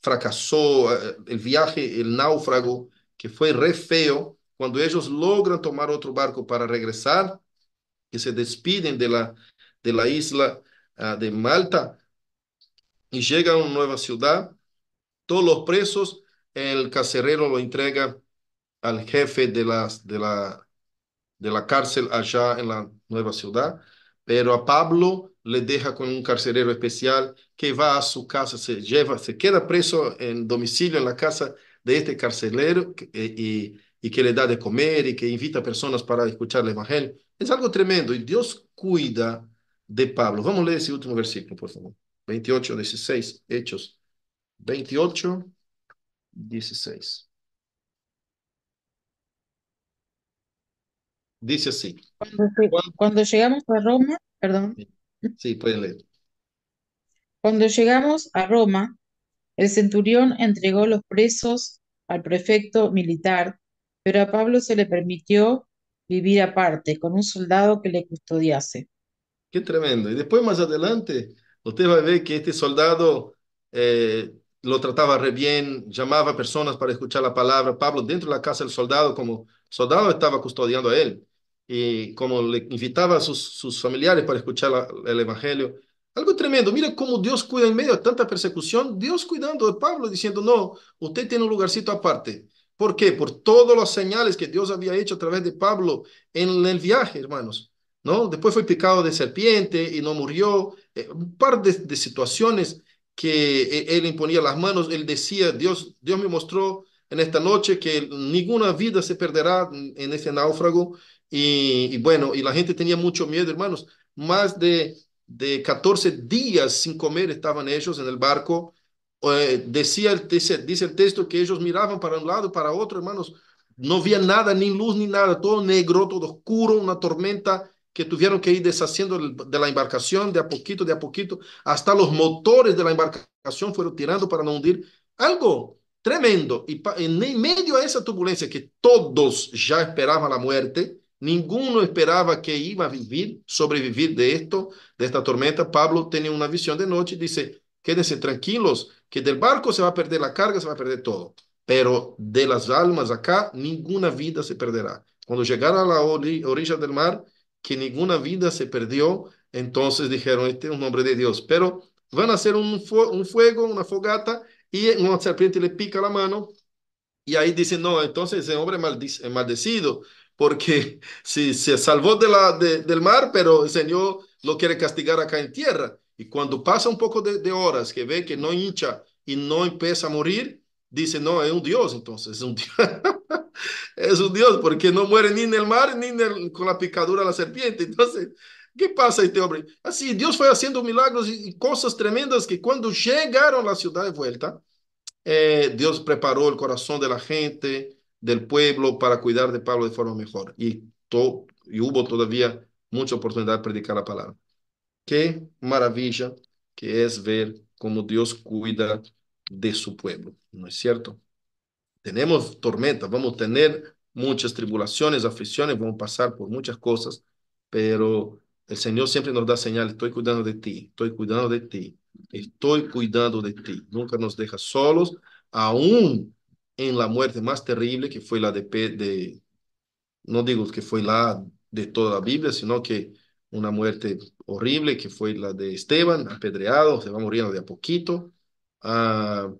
[SPEAKER 1] fracasó, el viaje, el náufrago, que fue re feo, cuando ellos logran tomar otro barco para regresar, que se despiden de la isla de Malta y llegan a una nueva ciudad, todos los presos, el carcelero lo entrega al jefe de la cárcel allá en la nueva ciudad, pero a Pablo le deja con un carcelero especial que va a su casa, se queda preso en domicilio en la casa de este carcelero y que le da de comer y que invita a personas para escuchar el evangelio. Es algo tremendo y Dios cuida de Pablo. Vamos a leer ese último versículo, por favor. 28, 16, Hechos 28, 16. Dice así.
[SPEAKER 4] Cuando llegamos a Roma, perdón,
[SPEAKER 1] Sí, pueden leer.
[SPEAKER 4] cuando llegamos a Roma, el centurión entregó los presos al prefecto militar, pero a Pablo se le permitió vivir aparte con un soldado que le custodiase.
[SPEAKER 1] Qué tremendo. Y después más adelante, usted va a ver que este soldado lo trataba re bien, llamaba a personas para escuchar la palabra. Pablo dentro de la casa del soldado, como soldado estaba custodiando a él. Y como le invitaba a sus familiares para escuchar el evangelio. Algo tremendo. Mira cómo Dios cuida en medio de tanta persecución. Dios cuidando de Pablo, diciendo, no, usted tiene un lugarcito aparte. ¿Por qué? Por todas las señales que Dios había hecho a través de Pablo en el viaje, hermanos. ¿No? Después fue picado de serpiente y no murió. Un par de situaciones que él imponía las manos, él decía, Dios me mostró en esta noche que ninguna vida se perderá en este náufrago. Y bueno, y la gente tenía mucho miedo, hermanos. Más de 14 días sin comer estaban ellos en el barco. Dice el texto que ellos miraban para un lado y para otro, hermanos. No había nada, ni luz, ni nada, todo negro, todo oscuro, una tormenta que tuvieron que ir deshaciendo de la embarcación de a poquito, hasta los motores de la embarcación fueron tirando para no hundir. Algo tremendo. Y en medio de esa turbulencia que todos ya esperaban la muerte, ninguno esperaba que iba a vivir, sobrevivir de esto, de esta tormenta. Pablo tenía una visión de noche y dice, quédense tranquilos, que del barco se va a perder la carga, se va a perder todo. Pero de las almas acá, ninguna vida se perderá. Cuando llegaron a la orilla del mar, que ninguna vida se perdió, entonces dijeron, este es un nombre de Dios. Pero van a hacer un fuego, una fogata, y una serpiente le pica la mano, y ahí dicen, no, entonces ese hombre es maldecido, porque si se salvó del mar, pero el Señor lo quiere castigar acá en tierra. Y cuando pasa un poco de horas, que ve que no hincha y no empieza a morir, dice, no, es un Dios, entonces es un Dios. Es un Dios, porque no muere ni en el mar, ni con la picadura de la serpiente. Entonces, ¿qué pasa este hombre? Así, Dios fue haciendo milagros y cosas tremendas que cuando llegaron a la ciudad de vuelta, Dios preparó el corazón de la gente, del pueblo, para cuidar de Pablo de forma mejor. Y hubo todavía mucha oportunidad de predicar la palabra. Qué maravilla que es ver cómo Dios cuida de su pueblo, ¿no es cierto? Tenemos tormentas, vamos a tener muchas tribulaciones, aflicciones, vamos a pasar por muchas cosas, pero el Señor siempre nos da señales, estoy cuidando de ti, estoy cuidando de ti, estoy cuidando de ti. Nunca nos deja solos, aún en la muerte más terrible, que fue la no digo que fue la de toda la Biblia, sino que una muerte horrible, que fue la de Esteban, apedreado, se va muriendo de a poquito. Ah,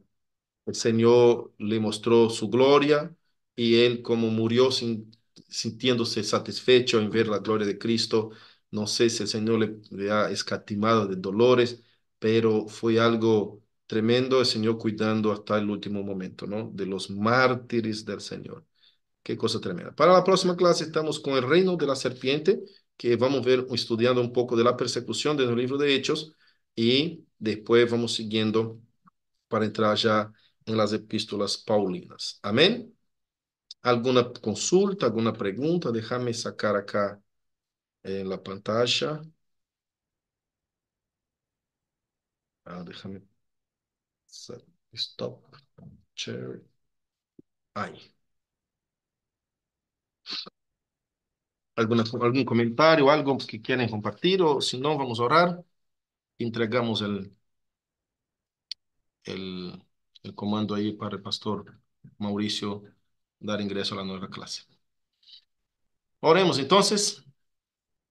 [SPEAKER 1] el Señor le mostró su gloria y él como murió sintiéndose satisfecho en ver la gloria de Cristo. No sé si el Señor le ha escatimado de dolores, pero fue algo tremendo el Señor cuidando hasta el último momento, ¿no? De los mártires del Señor. Qué cosa tremenda. Para la próxima clase estamos con el reino de la serpiente, que vamos a ver estudiando un poco de la persecución del libro de Hechos y después vamos siguiendo para entrar ya en las epístolas paulinas. Amén. ¿Alguna consulta, alguna pregunta? Déjame sacar acá en la pantalla. Déjame. Stop. Share. Ahí. ¿Algún comentario, algo que quieran compartir? O si no, vamos a orar. Entregamos el, el comando ahí para el pastor Mauricio dar ingreso a la nueva clase. Oremos entonces.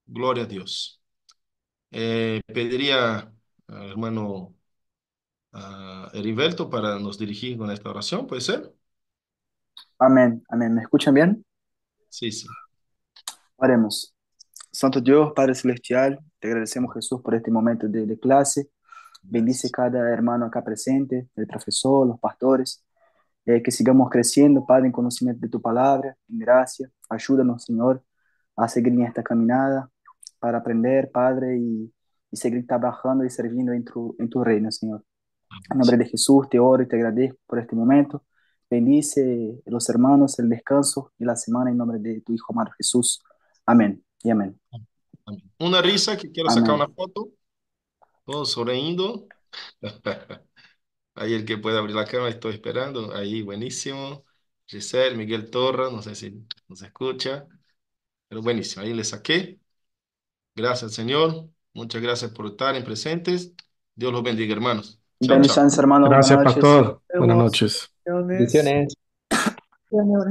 [SPEAKER 1] Gloria a Dios. Pediría al hermano Heriberto para nos dirigir con esta oración, ¿puede ser?
[SPEAKER 11] Amén, amén. ¿Me escuchan bien?
[SPEAKER 1] Sí, sí.
[SPEAKER 11] Oremos. Santo Dios, Padre Celestial, te agradecemos, Jesús, por este momento de clase. Bendice
[SPEAKER 1] Gracias.
[SPEAKER 11] cada hermano acá presente, el profesor, los pastores, que sigamos creciendo, Padre, en conocimiento de tu palabra, en gracia. Ayúdanos, Señor, a seguir en esta caminada para aprender, Padre, y seguir trabajando y sirviendo en tu reino, Señor. En nombre de Jesús te oro y te agradezco por este momento. Bendice los hermanos, el descanso y la semana en nombre de tu Hijo amado Jesús. Amén y amén.
[SPEAKER 1] Amén. Una risa que quiero sacar
[SPEAKER 11] Amén.
[SPEAKER 1] una foto. Todos sonriendo. Ahí el que puede abrir la cámara, estoy esperando. Ahí, buenísimo. Giselle, Miguel Torra, no sé si nos escucha, pero buenísimo. Ahí le saqué. Gracias, Señor. Muchas gracias por estar en presentes. Dios los bendiga, hermanos. Chao, chao.
[SPEAKER 11] Bendiciones, hermanos. Buenas
[SPEAKER 8] Gracias,
[SPEAKER 11] noches.
[SPEAKER 8] pastor. Buenas
[SPEAKER 2] Vemos.
[SPEAKER 8] noches.
[SPEAKER 2] Bendiciones.
[SPEAKER 9] Bendiciones.